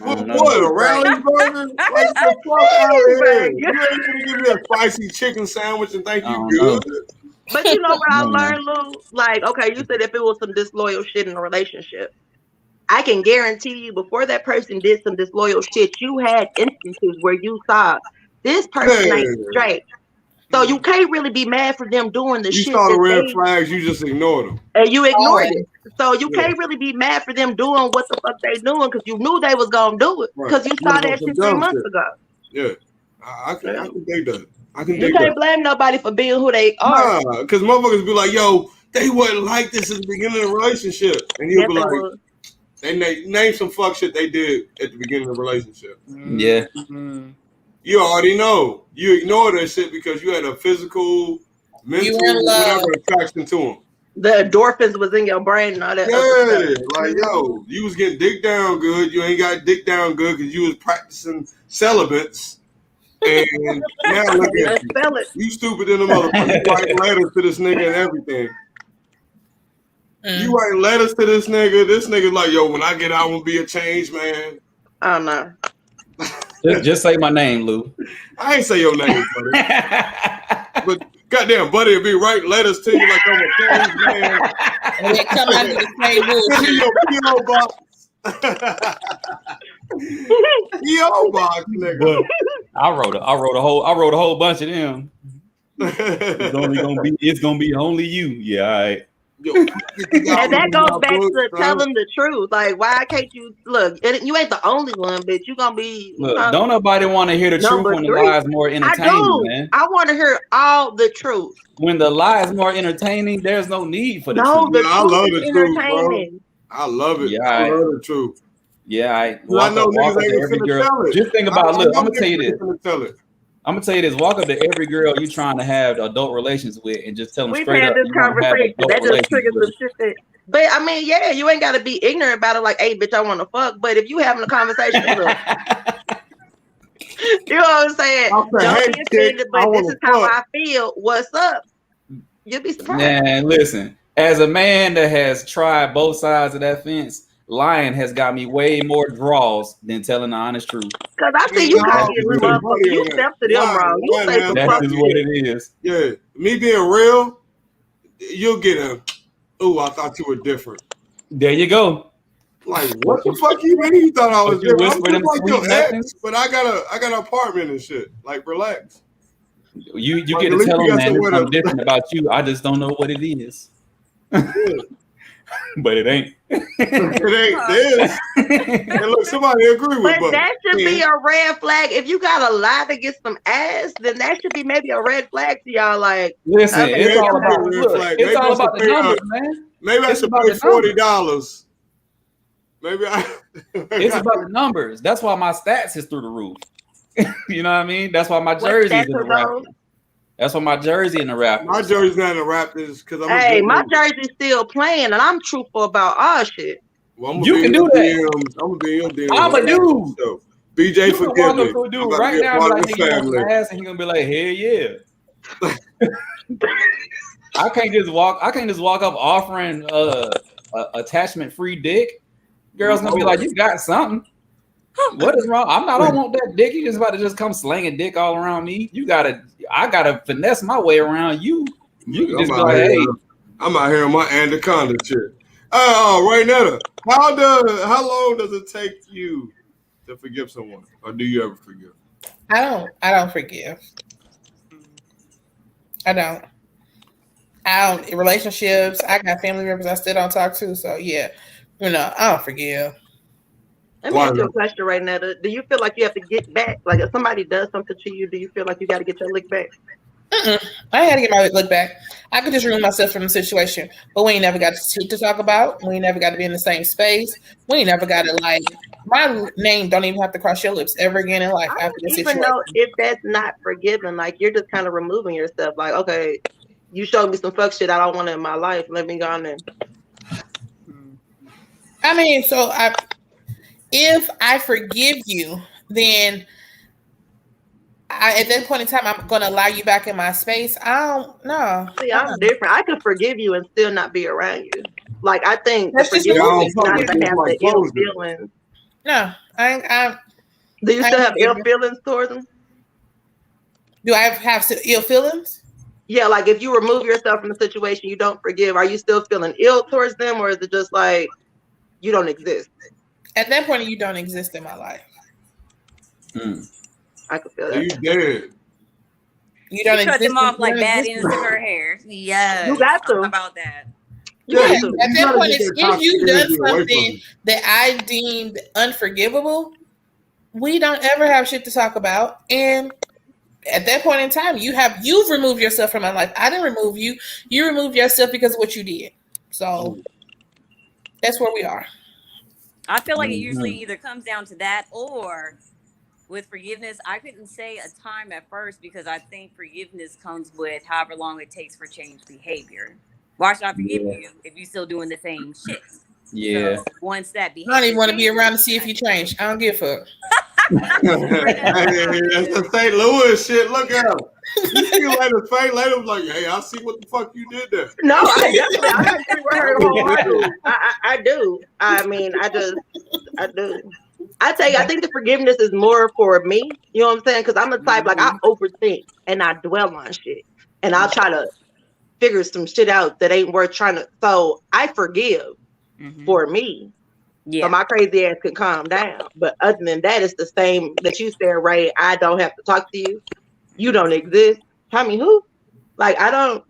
I With don't know. what? A rally burger? Like, get the fuck out of here. Cheeseburger. You ain't gonna give me a spicy chicken sandwich and think I you don't good? know. But you know what I No, man. learned, Lou? Like, okay, you said if it was some disloyal shit in a relationship, I can guarantee you before that person did some disloyal shit, you had instances where you saw this person ain't Man, straight. So you can't really be mad for them doing the you shit saw the that red they flags, you just ignored them. and you ignored Always. it. So you Yeah, can't really be mad for them doing what the fuck they doing because you knew they was gonna do it right. because you You saw was on that some shit 3 dumb months shit. ago. Yeah, Yeah. I can dig that. I can You dig that. can't blame nobody for being who they are. Nah, because motherfuckers be like, yo, they wasn't like this at the beginning of the relationship. And you'll Yes, be they like, was. they name some fuck shit they did at the beginning of the relationship. Yeah. You already know. You ignore that shit because you had a physical, You were in mental, love. whatever attraction to them. The endorphins was in your brain and all that other Yeah, stuff. like yo, you was getting dick down good. You ain't got dick down good because you was practicing celibates. And now look Can't at even you. spell it. You stupid in the motherfucker. You write letters to this nigga and everything. You write letters to this nigga. This nigga like, yo, when I get out, I'm gonna be a changed man. I don't know. Just say my name, Lou. I ain't say your name, buddy. But goddamn, buddy, will be writing letters to you like I'm a changed man. And they come out of the same Send you bullshit. your P.O. box. P.O. box, nigga. But I wrote a whole bunch of them. It's gonna be only you. Yeah, all right. Yo, And $50 that in goes my back book, to son. telling the truth. Like, why can't you look? You ain't the only one, bitch. You gonna be, Look, don't nobody want to hear the truth number when the 3. lie is more I entertaining, do. man. I want to hear all the truth. When the lie is more entertaining, there's no need for the No, truth. the Yeah, I truth love is the truth, bro. entertaining. I love it. Yeah, I all right. love the truth. Yeah, I I walk know up niggas ain't to even every finna girl. tell it. Just think I about. Look, know I'm gonna tell you niggas this. ain't finna tell it. I'm gonna tell you this. Walk up to every girl you trying to have adult relations with, and just tell them We've straight had up this you want to have conversation. adult That just relations triggers with some them. shit that. But I mean, yeah, you ain't got to be ignorant about it. Like, hey, bitch, I want to fuck. But if you having a conversation, look, you know what I'm saying? I'll say, Don't hey, be chick, offended. I But this want is to how fuck. I feel. What's up? You'll be surprised. Man, listen. As a man that has tried both sides of that fence, lying has got me way more draws than telling the honest truth. Cause I see Man, you That's cocky I'll as just a put what the it, motherfucker. money You on that. step to them wrong. You say some that's fuck just shit. what it is. Yeah, me being real, you'll get a, ooh, I thought you were different. There you go. Like, what But the fuck you mean you thought I was you different? I'm whisper just them like sweet your ex, nothings. but I got an apartment and shit. Like, relax. You Like, get at to least tell you them, got man, there's somewhere something to. different about you. I just don't know what it is. But it ain't. It ain't this. And look, somebody agree with But Buddy. that should be Yeah. a red flag. If you got a lie to get some ass, then that should be maybe a red flag to y'all. Like, Listen, okay, it's Yeah, it all could be a about red look. flag. It's Maybe I all should about the pay. numbers, man. Maybe I It's should about pay the numbers. $40. Maybe I. It's about the numbers. That's why my stats is through the roof. You know what I mean? That's why my what jersey is stats in the are those? rafters. That's why my jersey in the My rafters. jersey's not in the Raptors because I'm a Hey, good my nigga. jersey's still playing, and I'm truthful about all shit. Well, I'm gonna You be in can your do that. DMs. I'm gonna be in your DMs. I'm a dude. So, BJ, You can forgive walk up me. to a I'm dude about to right be a now and be part like, of the nigga, you want family. some ass? And he gonna be like, hell yeah. I can't just walk up offering attachment free dick. Girls gonna be like, you got something. What is wrong? I don't want that dick. You just about to just come slinging dick all around me. I gotta finesse my way around you. You can just be like, hey, I'm out here on my anaconda shit. Right now, how long does it take you to forgive someone, or do you ever forgive? I don't forgive. I don't. In relationships, I got family members I still don't talk to. So yeah, I don't forgive. Let me ask you a question right now. Do you feel like you have to get back? Like if somebody does something to you, do you feel like you got to get your lick back? I ain't got to get my look back. I could just remove myself from the situation, but we ain't never got to talk about. We ain't never got to be in the same space. We ain't never got to like. My name don't even have to cross your lips ever again in life after this Even situation. though if that's not forgiven, like you're just kind of removing yourself. Like, okay, you showed me some fuck shit I don't want in my life. Let me go on there. I mean, if I forgive you, then at that point in time, I'm going to allow you back in my space. I don't know. See, I'm different. I could forgive you and still not be around you. Like, I think That's the just forgiveness is not removing to have like the ill closure. feelings. No, Do you still have ill forgiving. feelings towards them? Do I have ill feelings? Yeah, like if you remove yourself from the situation, you don't forgive. Are you still feeling ill towards them, or is it just like you don't exist? At that point, you don't exist in my life. I could feel So that. you dead. You don't cut exist. them off you like don't bad exist. ends of her hair. Yes, You got to. I'm about that. You got you to. At that gotta point, get that if toxic you've done energy away from something you. that I deemed unforgivable, we don't ever have shit to talk about. And at that point in time, you've removed yourself from my life. I didn't remove you. You removed yourself because of what you did. So that's where we are. I feel like it usually either comes down to that or with forgiveness. I couldn't say a time at first because I think forgiveness comes with however long it takes for change behavior. Why should I forgive you if you're still doing the same shit? Yeah. So once that I behavior don't even want to be changes, around to see if you change. I don't give a fuck. Hey, that's the St. Louis shit. Look at him. You see later, Faye later was like, hey, I see what the fuck you did there. No, I agree with her wholeheartedly. I do. I mean, I do. I think the forgiveness is more for me. You know what I'm saying? Because I'm the type like I overthink and I dwell on shit, and I'll try to figure some shit out that ain't worth trying to. So I forgive for me. yeah. So my crazy ass can calm down. But other than that, it's the same that you said, Ray. I don't have to talk to you. You don't exist. Tell me who? Like I don't.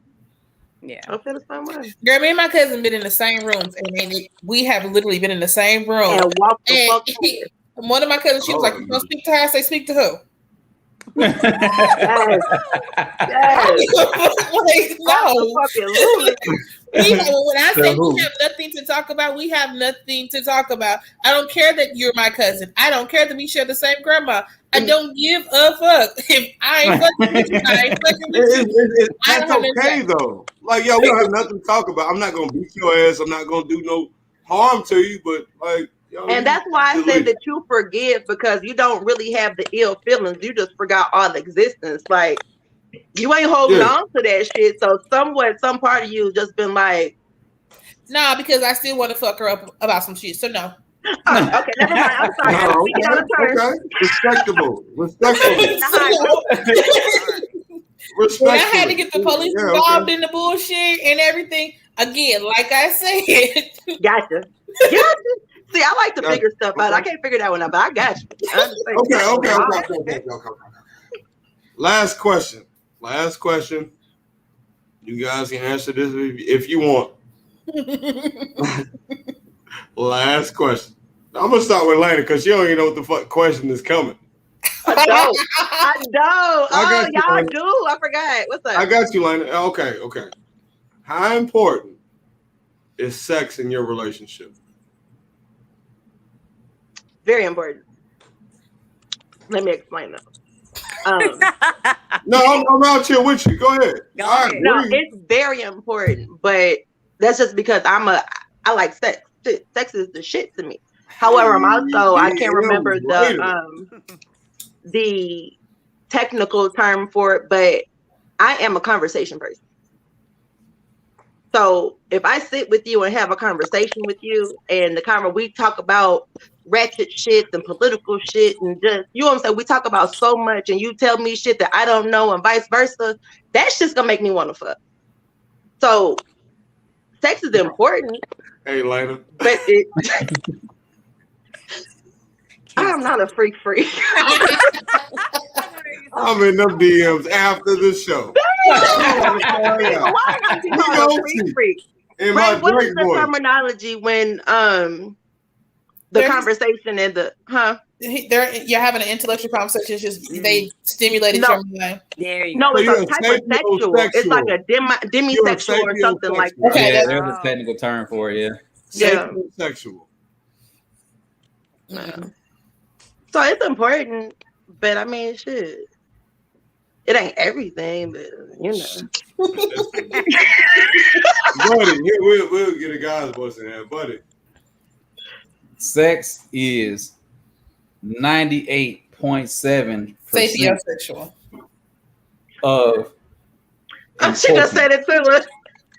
Yeah. I feel the same way. Girl, me and my cousin been in the same rooms, and we have literally been in the same room. And walk the And fuck. one of my cousins, she was like, "You don't speak to her." I say, "Speak to who?" Yes. Like, no. When I say we have nothing to talk about, we have nothing to talk about. I don't care that you're my cousin. I don't care that we share the same grandma. I don't give a fuck. If I ain't fucking with you, I ain't fucking with you. That's okay though. Like, yo, we don't have nothing to talk about. I'm not gonna beat your ass. I'm not gonna do no harm to you. But like, yo, and that's why I said that you forgive because you don't really have the ill feelings. You just forgot all existence. Like you ain't holding on to that shit. So somewhat, some part of you just been like, nah, because I still want to fuck her up about some shit. So no. Okay, never mind. I'm sorry. Okay. Respectable. When I had to get the police involved in the bullshit and everything, again, like I said. Gotcha. See, I like to figure stuff out. I can't figure that one out, but I got you. Okay. Last question. You guys can answer this if you want. Last question. I'm gonna start with Lana because she don't even know what the fuck question is coming. I know. Oh, y'all do. I forgot. What's up? I got you, Lana. Okay. How important is sex in your relationship? Very important. Let me explain that. No, I'm out here with you. Go ahead. No, it's very important, but that's just because I like sex. Sex is the shit to me. However, I'm also I can't remember the technical term for it, but I am a conversation person. So if I sit with you and have a conversation with you, and we talk about ratchet shit and political shit, and just you know what I'm saying, we talk about so much, and you tell me shit that I don't know, and vice versa. That's just gonna make me want to fuck. So sex is important. Hey, Lana. But I'm not a freak. I'm in them DMs after the show. Freak? Ray, what is the terminology when the conversation and the you're having an intellectual conversation. It's just they stimulated No. your mind. There you No, go. it's you're a a type of sexual. It's like a demisexual or something like that. Okay, Yeah, that's there's a technical term for it. Yeah. Sexual. Yeah. So it's important, but I mean, shit. It ain't everything, but you know. Buddy, here we'll get a guy's voice in there, buddy. Sex is 98.7% sapiosexual. of. I should have said it to her.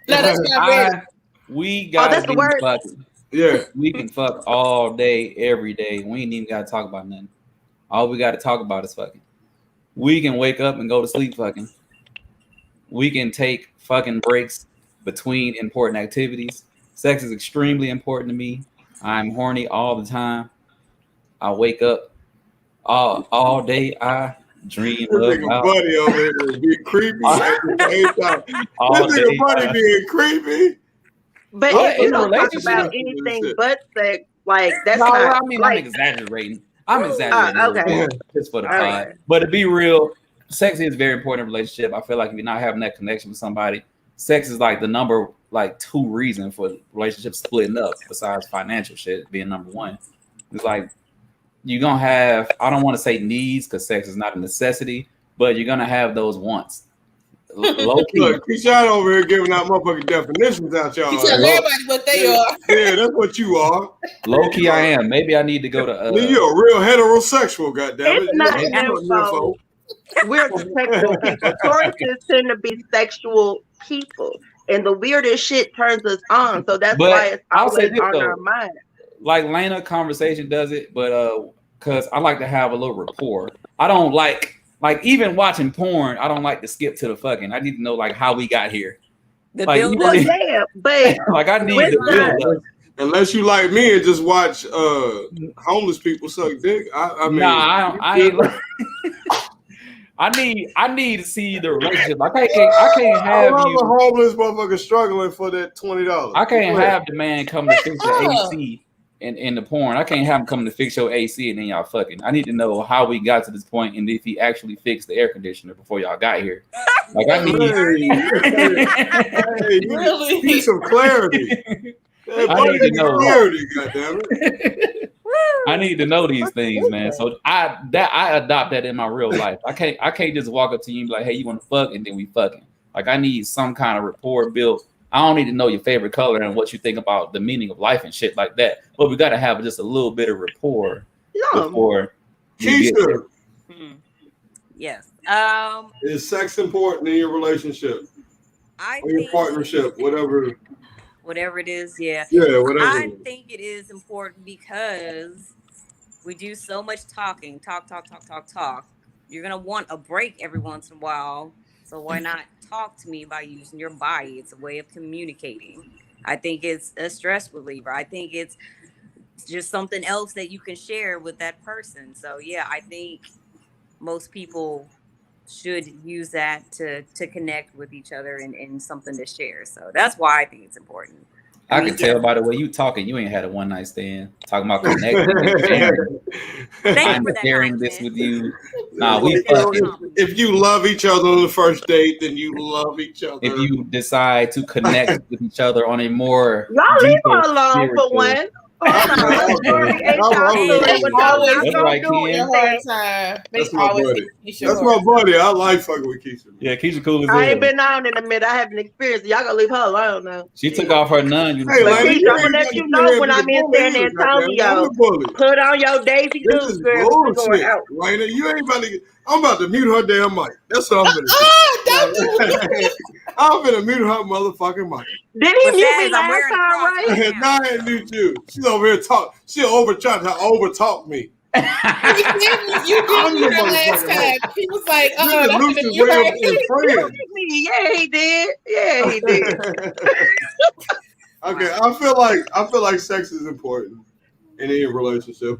No, that's not right. We got that's the word? fucking. Yeah. We can fuck all day, every day. We ain't even got to talk about nothing. All we got to talk about is fucking. We can wake up and go to sleep fucking. We can take fucking breaks between important activities. Sex is extremely important to me. I'm horny all the time. I wake up all day. I dream about buddy over here being creepy at the same time. This nigga buddy being creepy. But if you don't talk about anything but sex, like that's not. I mean, like, I'm exaggerating. Okay. Just for the pod. But to be real, sex is very important in a relationship. I feel like if you're not having that connection with somebody, sex is like the number 2 reason for relationships splitting up, besides financial shit being number 1. It's like you're gonna have, I don't want to say needs because sex is not a necessity, but you're gonna have those wants. Low key. Look, Keyshawn over here giving out motherfucking definitions out y'all. You tell everybody what they are. Yeah, that's what you are. Low key, I am. Maybe I need to go to. You're a real heterosexual, goddammit. It's not info. We're sexual people. Tauruses tend to be sexual people, and the weirdest shit turns us on. So that's why it's always on our mind. Like Lena conversation does it, but because I like to have a little rapport. I don't like even watching porn. I don't like to skip to the fucking. I need to know like how we got here. But like I need to build up. Unless you like me and just watch homeless people suck dick. I mean, nah, I ain't. I need to see the relationship. I can't have a homeless motherfucker struggling for that $20. I can't have the man come to fix the AC in the porn. I can't have him come to fix your AC and then y'all fucking. I need to know how we got to this point and if he actually fixed the air conditioner before y'all got here. Like I need you need some clarity. I need to know clarity, goddammit. I need to know these things, man. So I adopt that in my real life. I can't just walk up to you and be like, hey, you want to fuck, and then we fucking. Like I need some kind of rapport built. I don't need to know your favorite color and what you think about the meaning of life and shit like that. But we got to have just a little bit of rapport before. Keisha. Yes. Is sex important in your relationship? Or your partnership, whatever. Whatever it is, yeah. Yeah, whatever. I think it is important because we do so much talking. Talk. You're going to want a break every once in a while. So why not talk to me by using your body? It's a way of communicating. I think it's a stress reliever. I think it's just something else that you can share with that person. So yeah, I think most people should use that to connect with each other and something to share. So that's why I think it's important. I can tell by the way you talking, you ain't had a one night stand. Talking about connecting and sharing. I'm sharing this with you. Nah, we fucking. If you love each other on the first date, then you love each other. If you decide to connect with each other on a more y'all leave her alone for one. That's my buddy. I like fucking with Keisha. Yeah, Keisha cool as hell. I ain't been on in a minute. I haven't experienced it. Y'all gonna leave her alone now. She took off her nun. Hey, Keisha, I'm gonna let you know when I'm in San Antonio. Put on your Daisy Dukes, girl. Going out. Raina, you ain't about to. I'm about to mute her damn mic. That's what I'm gonna do. I'm gonna mute her motherfucking mic. Did he mute me last time, right? No, I ain't mute you. She's over here talk. She trying to overtalk me. You did mute her last time. He was like, Lucious way up in friends. Yeah, he did. Yeah, he did. Okay, I feel like sex is important in any relationship.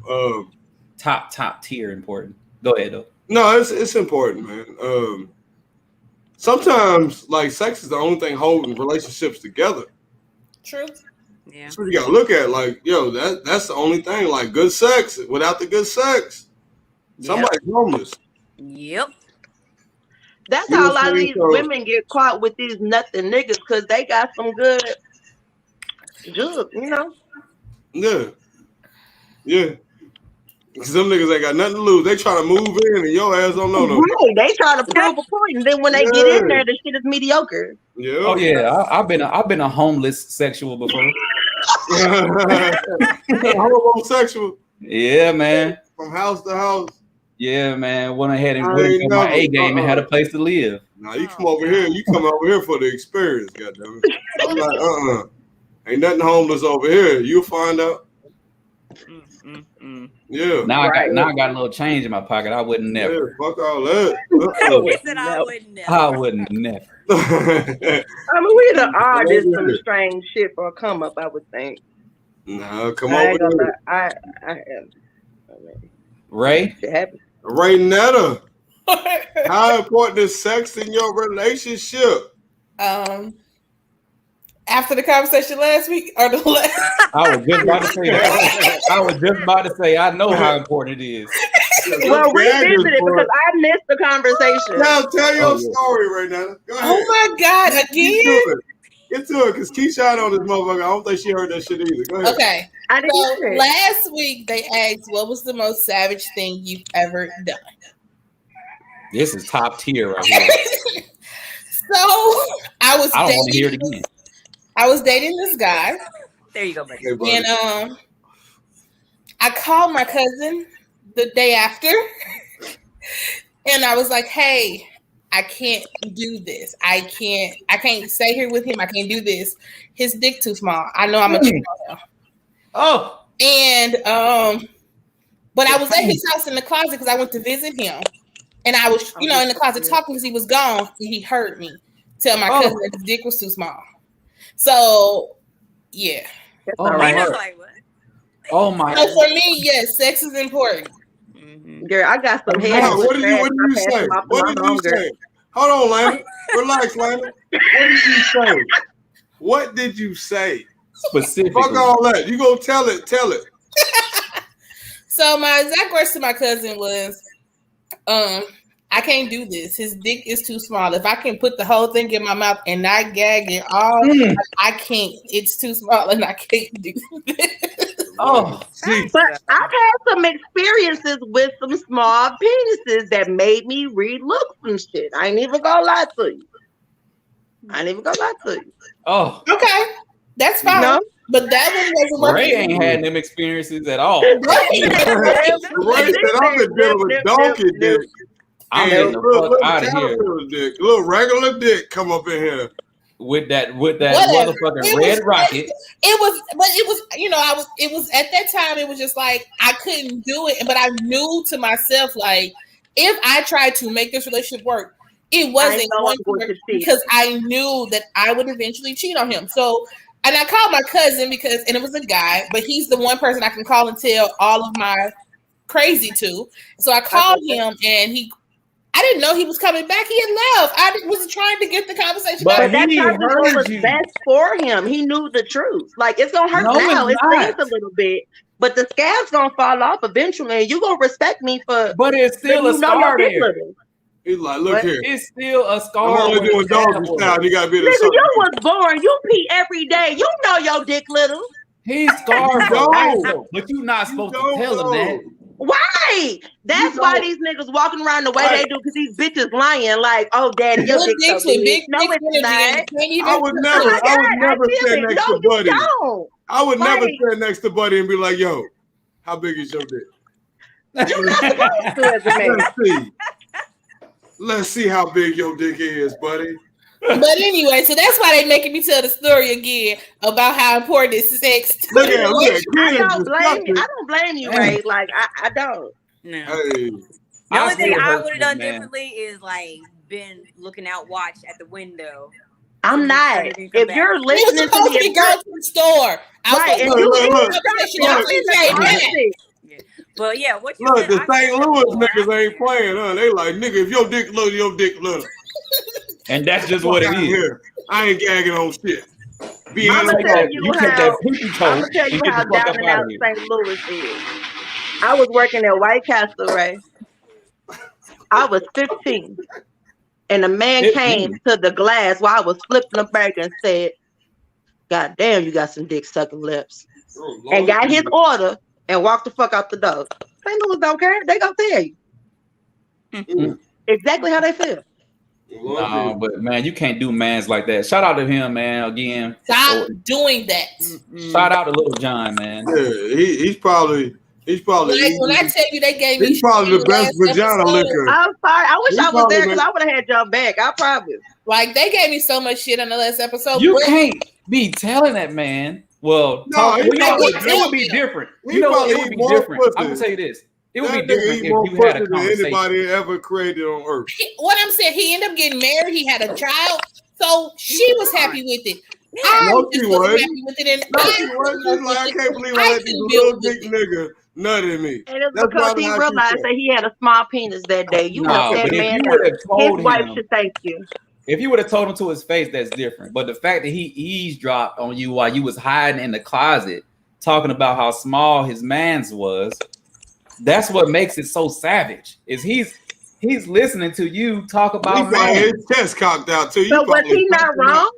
Top tier important. Go ahead though. No, it's important, man. Sometimes like sex is the only thing holding relationships together. True. Yeah. So you gotta look at it like, yo, that's the only thing. Like good sex. Without the good sex, somebody's homeless. Yep. That's You know how a what lot I'm of saying? these So, women get caught with these nothing niggas because they got some good, you know. Yeah. Some niggas ain't got nothing to lose. They trying to move in, and your ass don't know no. Right, they try to prove a point, and then when they get in there, the shit is mediocre. Yeah. Oh yeah, I've been a homeless sexual before. Homosexual Yeah, man. from house to house. Yeah, man. Went ahead and I went ain't into my never- A game and had a place to live. Nah, you come over here. You come over here for the experience, goddammit. I'm like, ain't nothing homeless over here. You'll find out. Yeah. Now I got a little change in my pocket. I wouldn't never. Yeah, fuck all that. He said I would never. I wouldn't never. I mean, we the oddest some strange shit for a come up, I would think. Nah, come I over ain't gonna here. lie. I am. I mean, Ray? shit happens. Ray Netta, how important is sex in your relationship? After the conversation last week or the last, I was just about to say that. I was just about to say I know how important it is. Well, revisit it because I missed the conversation. Tell your story right now. Go ahead. oh my God, again. Get to it, because Keisha on this motherfucker. I don't think she heard that shit either. Go ahead. Okay. I didn't So hear it. last week they asked, what was the most savage thing you've ever done? This is top tier right here. So I don't want to hear it again. I was dating this guy. There you go, baby. Hey, and I called my cousin the day after, and I was like, "Hey, I can't do this. I can't stay here with him. I can't do this. His dick too small. I know I'm a cheat on him." Oh, and but I was at his house in the closet because I went to visit him, and I was, in the closet talking because he was gone. And he heard me tell my cousin that his dick was too small. So, yeah. Oh my God. Oh my. So for me, yes, sex is important. Girl, I got some head. What did you say? What did you say? Hold on, Lana. Relax, Lana. What did you say? What did you say? Specifically. Fuck all that. You go tell it. Tell it. So my exact words to my cousin was, I can't do this. His dick is too small. If I can put the whole thing in my mouth and not gag it all, I can't. It's too small and I can't do this. Oh, but I've had some experiences with some small penises that made me relook some shit. I ain't even gonna lie to you. Oh, okay, that's fine. No? But that one wasn't Ray ain't had them experiences at all. Ray said, "I'm been dealing with donkey dick. I'm getting the fuck out of here. Dick. Little regular dick come up in here." With that motherfucking red rocket. It was at that time, it was just like I couldn't do it. But I knew to myself, like, if I tried to make this relationship work, it wasn't going to work because I knew that I would eventually cheat on him. So, and I called my cousin and it was a guy, but he's the one person I can call and tell all of my crazy to. So I called him and I didn't know he was coming back. He had left. I wasn't trying to get the conversation. But that was best for him. He knew the truth. Like, it's gonna hurt now. It stings a little bit, but the scab's gonna fall off eventually, and you gonna respect me for. But it's still a scar there. He's like, look here. It's still a scar. I'm only doing doggy style. You gotta be the. Nigga, you was born. You pee every day. You know your dick little. He's scarred for life, but you're not supposed to tell him that. Why? That's why these niggas walking around the way they do, because these bitches lying like, "Oh, daddy, your dick's so big." No, it's not. I would never stand next to Buddy. I would never stand next to Buddy and be like, "Yo, how big is your dick?" You're not supposed to as a man. Let's see how big your dick is, buddy. But anyway, so that's why they making me tell the story again about how important is sex. Look at I don't blame you, Ray. Like I don't. No. Hey. The only thing I would have done differently is like been looking out, watch at the window. I'm not. If you're listening to me, go to the store. Right. But yeah, what you look, the St. Louis niggas ain't playing, huh? They like, nigga, if your dick little, your dick little. And that's just what it is. Here. I ain't gagging on shit. Be I'm gonna in tell the you You take how. that pinky toe I'm gonna tell and you get how the fuck down up and out out of here. St. Louis is. I was working at White Castle, right? I was 15, and a man came 15. to the glass while I was flipping the burger and said, "God damn, you got some dick sucking lips," Oh, and Lord got his Jesus. order and walked the fuck out the door. St. Louis don't care. They gonna tell you Mm. exactly how they feel. Lord No, Jesus. but man, you can't do mans like that. Shout out to him, man. Again, Stop doing that. shout out to Little John, man. Yeah, he's probably Like when I tell you they gave me he's probably the best last vagina episode, licker. I'm sorry. I wish He I was probably there because make- I would have had y'all back. I promise. like they gave me so much shit on the last episode. You but can't be telling that man. Well, No, he you know probably- what? It would be different. he You know what? probably It would eat be more different. I'm pussy. gonna tell you this. It would That be nigga different eat if more you had a pussy than conversation. anybody ever created on earth. what I'm saying, he ended up getting married. He had a child, so she was happy with it. Yeah. I No, she just wasn't wasn't. happy with it. And No, I she wasn't. She's like, I can't believe I I let this couldn't little build dick with nigga nut in me. And it's That's because probably he how she realized felt. that he had a small penis that day. You No, helped but that if man you out. would have His told wife him, should thank you. if you would have told him to his face, that's different. But the fact that he eavesdropped on you while you was hiding in the closet, talking about how small his man's was, that's what makes it so savage. Is he's listening to you talk He about probably had man. his chest cocked out too. You So was probably he not fucked him up. wrong?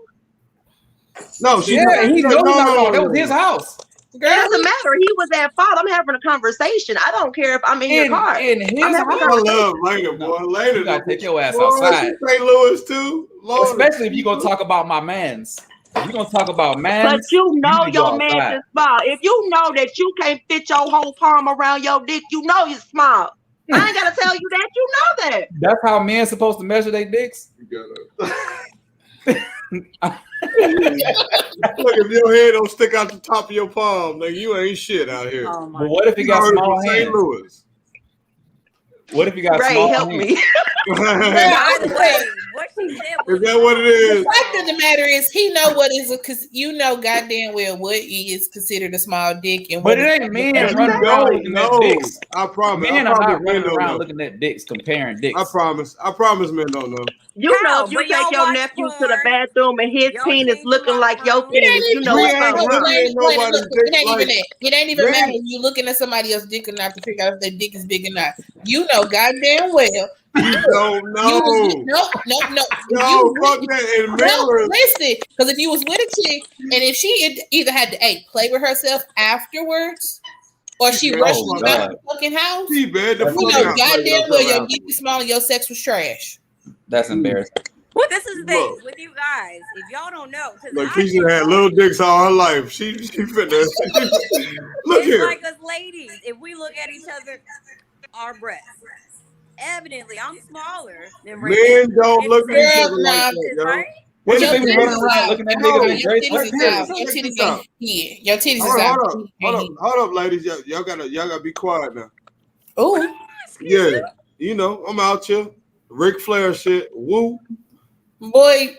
No, she Yeah, he knows not wrong. That was his no. house. It Girl, doesn't matter. He was at fault. I'm having a conversation. I don't care if I'm in your car. In his I'm having a I house. conversation. love Lena, boy. Lena, You gotta take your ass boy, outside. she St. Louis too. Lord. Especially if you're gonna talk about my mans. If you're gonna talk about But mans, you know need to go your man outside. is small. If you know that you can't fit your whole palm around your dick, you know you're small. I ain't gotta tell you that. You know that. That's how men supposed to measure their dicks. You gotta. Look, if your head don't stick out the top of your palm, nigga, you ain't shit out here. Oh my But what if he You got already small from St. hands? Louis. What if he got Ray, small help hands? me. By the way, what she said was Is that what it the is? fact of the matter is, he know what is because you know goddamn well what is considered a small dick and But what it ain't men Exactly. running around No, looking at no. dicks. I promise. Men I are promise not men running don't around know. looking at dicks, comparing dicks. I promise. I promise men don't know. You know, How? if you But take y'all your watch nephew to the porn. bathroom and his Y'all penis seen the looking like locker your room. penis, you know We it's ain't something wrong. looking at nobody's dick it ain't even like that. It ain't even man. matter if you looking at somebody else's dick or not to figure out if their dick is big or not. You know goddamn well. You don't know. No. No, fuck that. In No, mirrors. listen, because if you was with a chick and if she either had to play with herself afterwards or she Yeah, rushed oh, you out God. the fucking house, She bad the That's you fuck know out. goddamn well your dick is small and your sex was trash. That's embarrassing. Well, this is the thing Look. with you guys. If y'all don't know, because Look, Keisha had little dicks all her life. She finna. Look it's here. like us ladies. If we look at each other, our breasts. Evidently, I'm smaller than Ray. Men don't look at each Girl, other like nah. that, yo. Right? What you Your think we titties running is around out. looking at No, niggas in Your Drake titties is sweatpants? out. Your Check titties this out. ain't here. Your titties is Hold out. up, ladies. Y'all gotta be quiet now. Oh, Yeah, you know, I'm out here. Ric Flair shit. Woo. boy.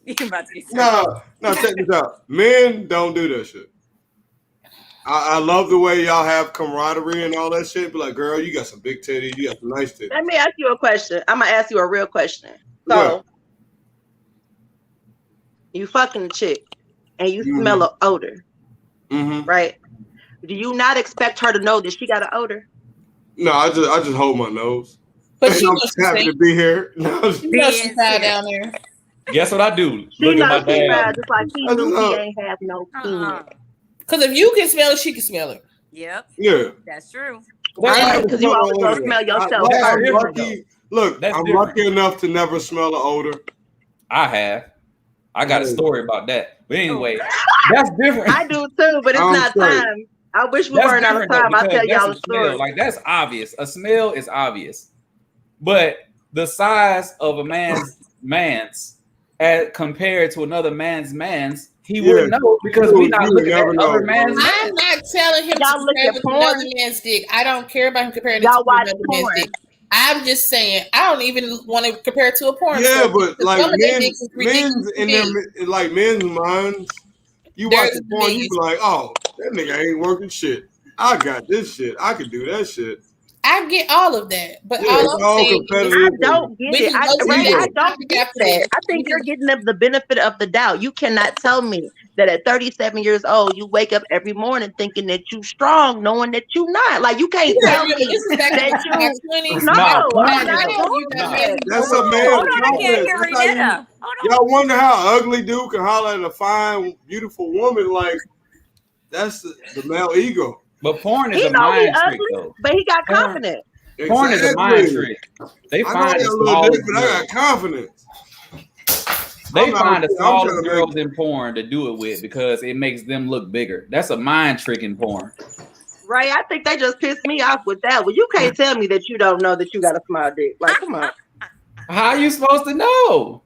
You about to get No, check this out. Men don't do that shit. I love the way y'all have camaraderie and all that shit. Be like, girl, you got some big titties. You got some nice titties. Let me ask you a question. I'm gonna ask you a real question. So, What? you fucking a chick and you Mhm. smell an odor, Mm-hmm. right? Do you not expect her to know that she got an odor? No, I just hold my nose. But she I'm knows just she's happy to be here. No, she knows she's foul down there. Guess what I do? She Look at my knows she bad, dad. just like he I just knew know. he ain't have no penis. Because if you can smell it, she can smell it. Yep, yeah. that's true. Right, never 'cause you smell always an gonna odor. smell yourself I'm first. lucky. Look, That's I'm different. lucky enough to never smell an odor. I have. I got a Yeah. story about that. But anyway, that's different. I do too, but it's I'm not straight. time. I wish we That's weren't out of different though, time. I'll because tell that's y'all a a story. smell. Like that's obvious. A smell is obvious. But the size of a man's as compared to another man's, he Yeah. wouldn't know because You we not would looking at never know, other bro. man's I'm not telling him Y'all to look compare at with porn. another man's dick. I don't care about him comparing it Y'all to watch another man's porn. dick. I'm just saying, I don't even want to compare it to a porn Yeah, star. but Because like some of their dicks is men's ridiculously in big. them, like men's minds, you Theirs watch is the porn, you be biggest. like, oh, that nigga ain't working shit. I got this shit. I can do that shit. I get all of that, but Yeah, all it's I'm all saying is I competitive. don't get we it. can go to Ray, the I next don't topic get after that. this. I think you're getting the benefit of the doubt. You cannot tell me that at 37 years old, you wake up every morning thinking that you strong, knowing that you not. Like, you can't Yeah, tell me this is back that in my you. 20s. No, Nah, I'm porn is not a Now you doing got nah. that. men That's Come a man on. Hold of on, I can't confidence. hear That's how you. Renetta. Hold on. Y'all wonder how ugly dude can holler at a fine, beautiful woman. Like that's the male ego. But porn is He a know he mind trick, ugly, though. but he got Porn, confidence. porn is a mind Exactly. trick. They I know I find got the a little dick, smallest but I got girls. confidence. They I'm not. find the I'm smallest trying to girls make. in porn to do it with because it makes them look bigger. That's a mind trick in porn. Ray, I think they just pissed me off with that. Well, you can't tell me that you don't know that you got a small dick. Like, come on. How are you supposed to know?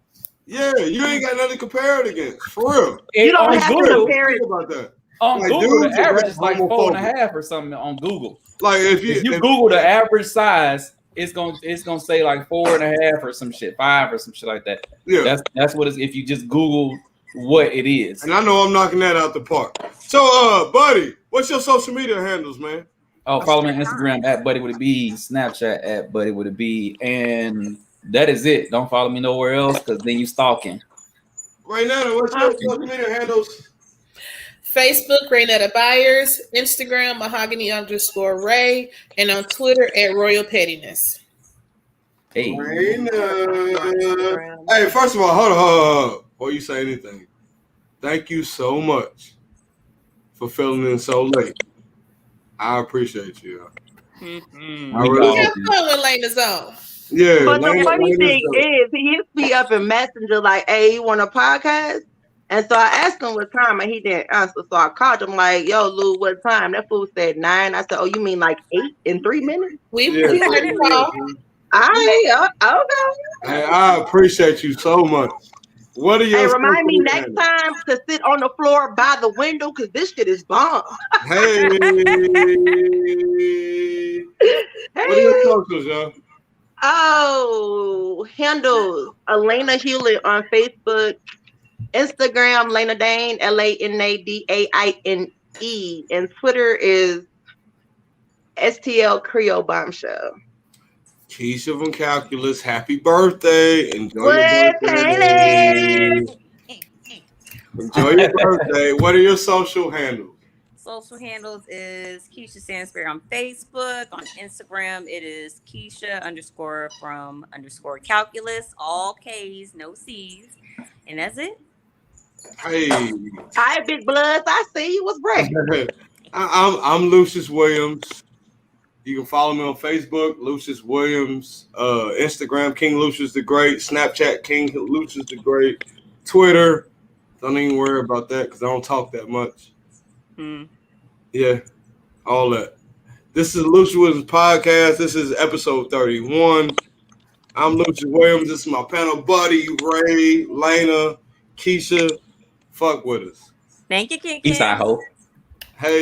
Yeah, you ain't got nothing to compare it against. For real. You don't On have to Google, compare it. Think about that. on Like Google, the dudes are average that is like homophobic. 4.5 or something on Google. Like if If you if, Google the average size, it's gonna say like 4.5 or some shit, 5 or some shit like that. yeah, That's what it's if you just Google what it is. and I know I'm knocking that out the park. So, buddy, what's your social media handles, man? Oh, follow me on Instagram at Buddy with a B, Snapchat at Buddy with a B, and that is it. Don't follow me nowhere else because then you stalking. Right now, what's your social media handles? Facebook, Raynetta Byers, Instagram, Mahogany_Ray, and on Twitter at Royal Pettiness. Hey, Raina. Hey, first of all, hold on. Before you say anything, thank you so much for filling in so late. I appreciate you. Mm-hmm. I we really We have dog. fun when Lena's on. Yeah, But the funny Laina's thing dope. is, he hits me up in Messenger like, "Hey, you want a podcast?" And so I asked him what time, and he didn't answer. So I called him like, "Yo, Lou, what time?" That fool said 9. I said, "Oh, you mean like 8 in 3 minutes?" We Yeah, heard the call. All right, okay. Hey, I appreciate you so much. What are your Hey, social remind me media next handles? time to sit on the floor by the window because this shit is bomb. Hey, what are your Hey. socials, yo? Oh, handles Elena Hewlett on Facebook, Instagram Lena Dane LANADAINE, and Twitter is STL Creole Bombshell. Keisha from Calculus, happy birthday. Enjoy your What birthday. Enjoy your birthday. What are your social handles? Social handles is Keisha Sansbury on Facebook. On Instagram, it is Keisha_from_calculus. All K's, no C's. And that's it. Hey, Hi, Big Bloods. I see you. What's breaking? I'm Lucious Williams. You can follow me on Facebook, Lucious Williams, Instagram, King Lucious the Great, Snapchat, King Lucious the Great, Twitter. Don't even worry about that because I don't talk that much. Yeah, all that. This is Lucious Williams podcast. This is episode 31. I'm Lucious Williams. This is my panel buddy, Ray, Lena, Keisha. Fuck with us. Thank you, Kit Eastside Kat. Ho.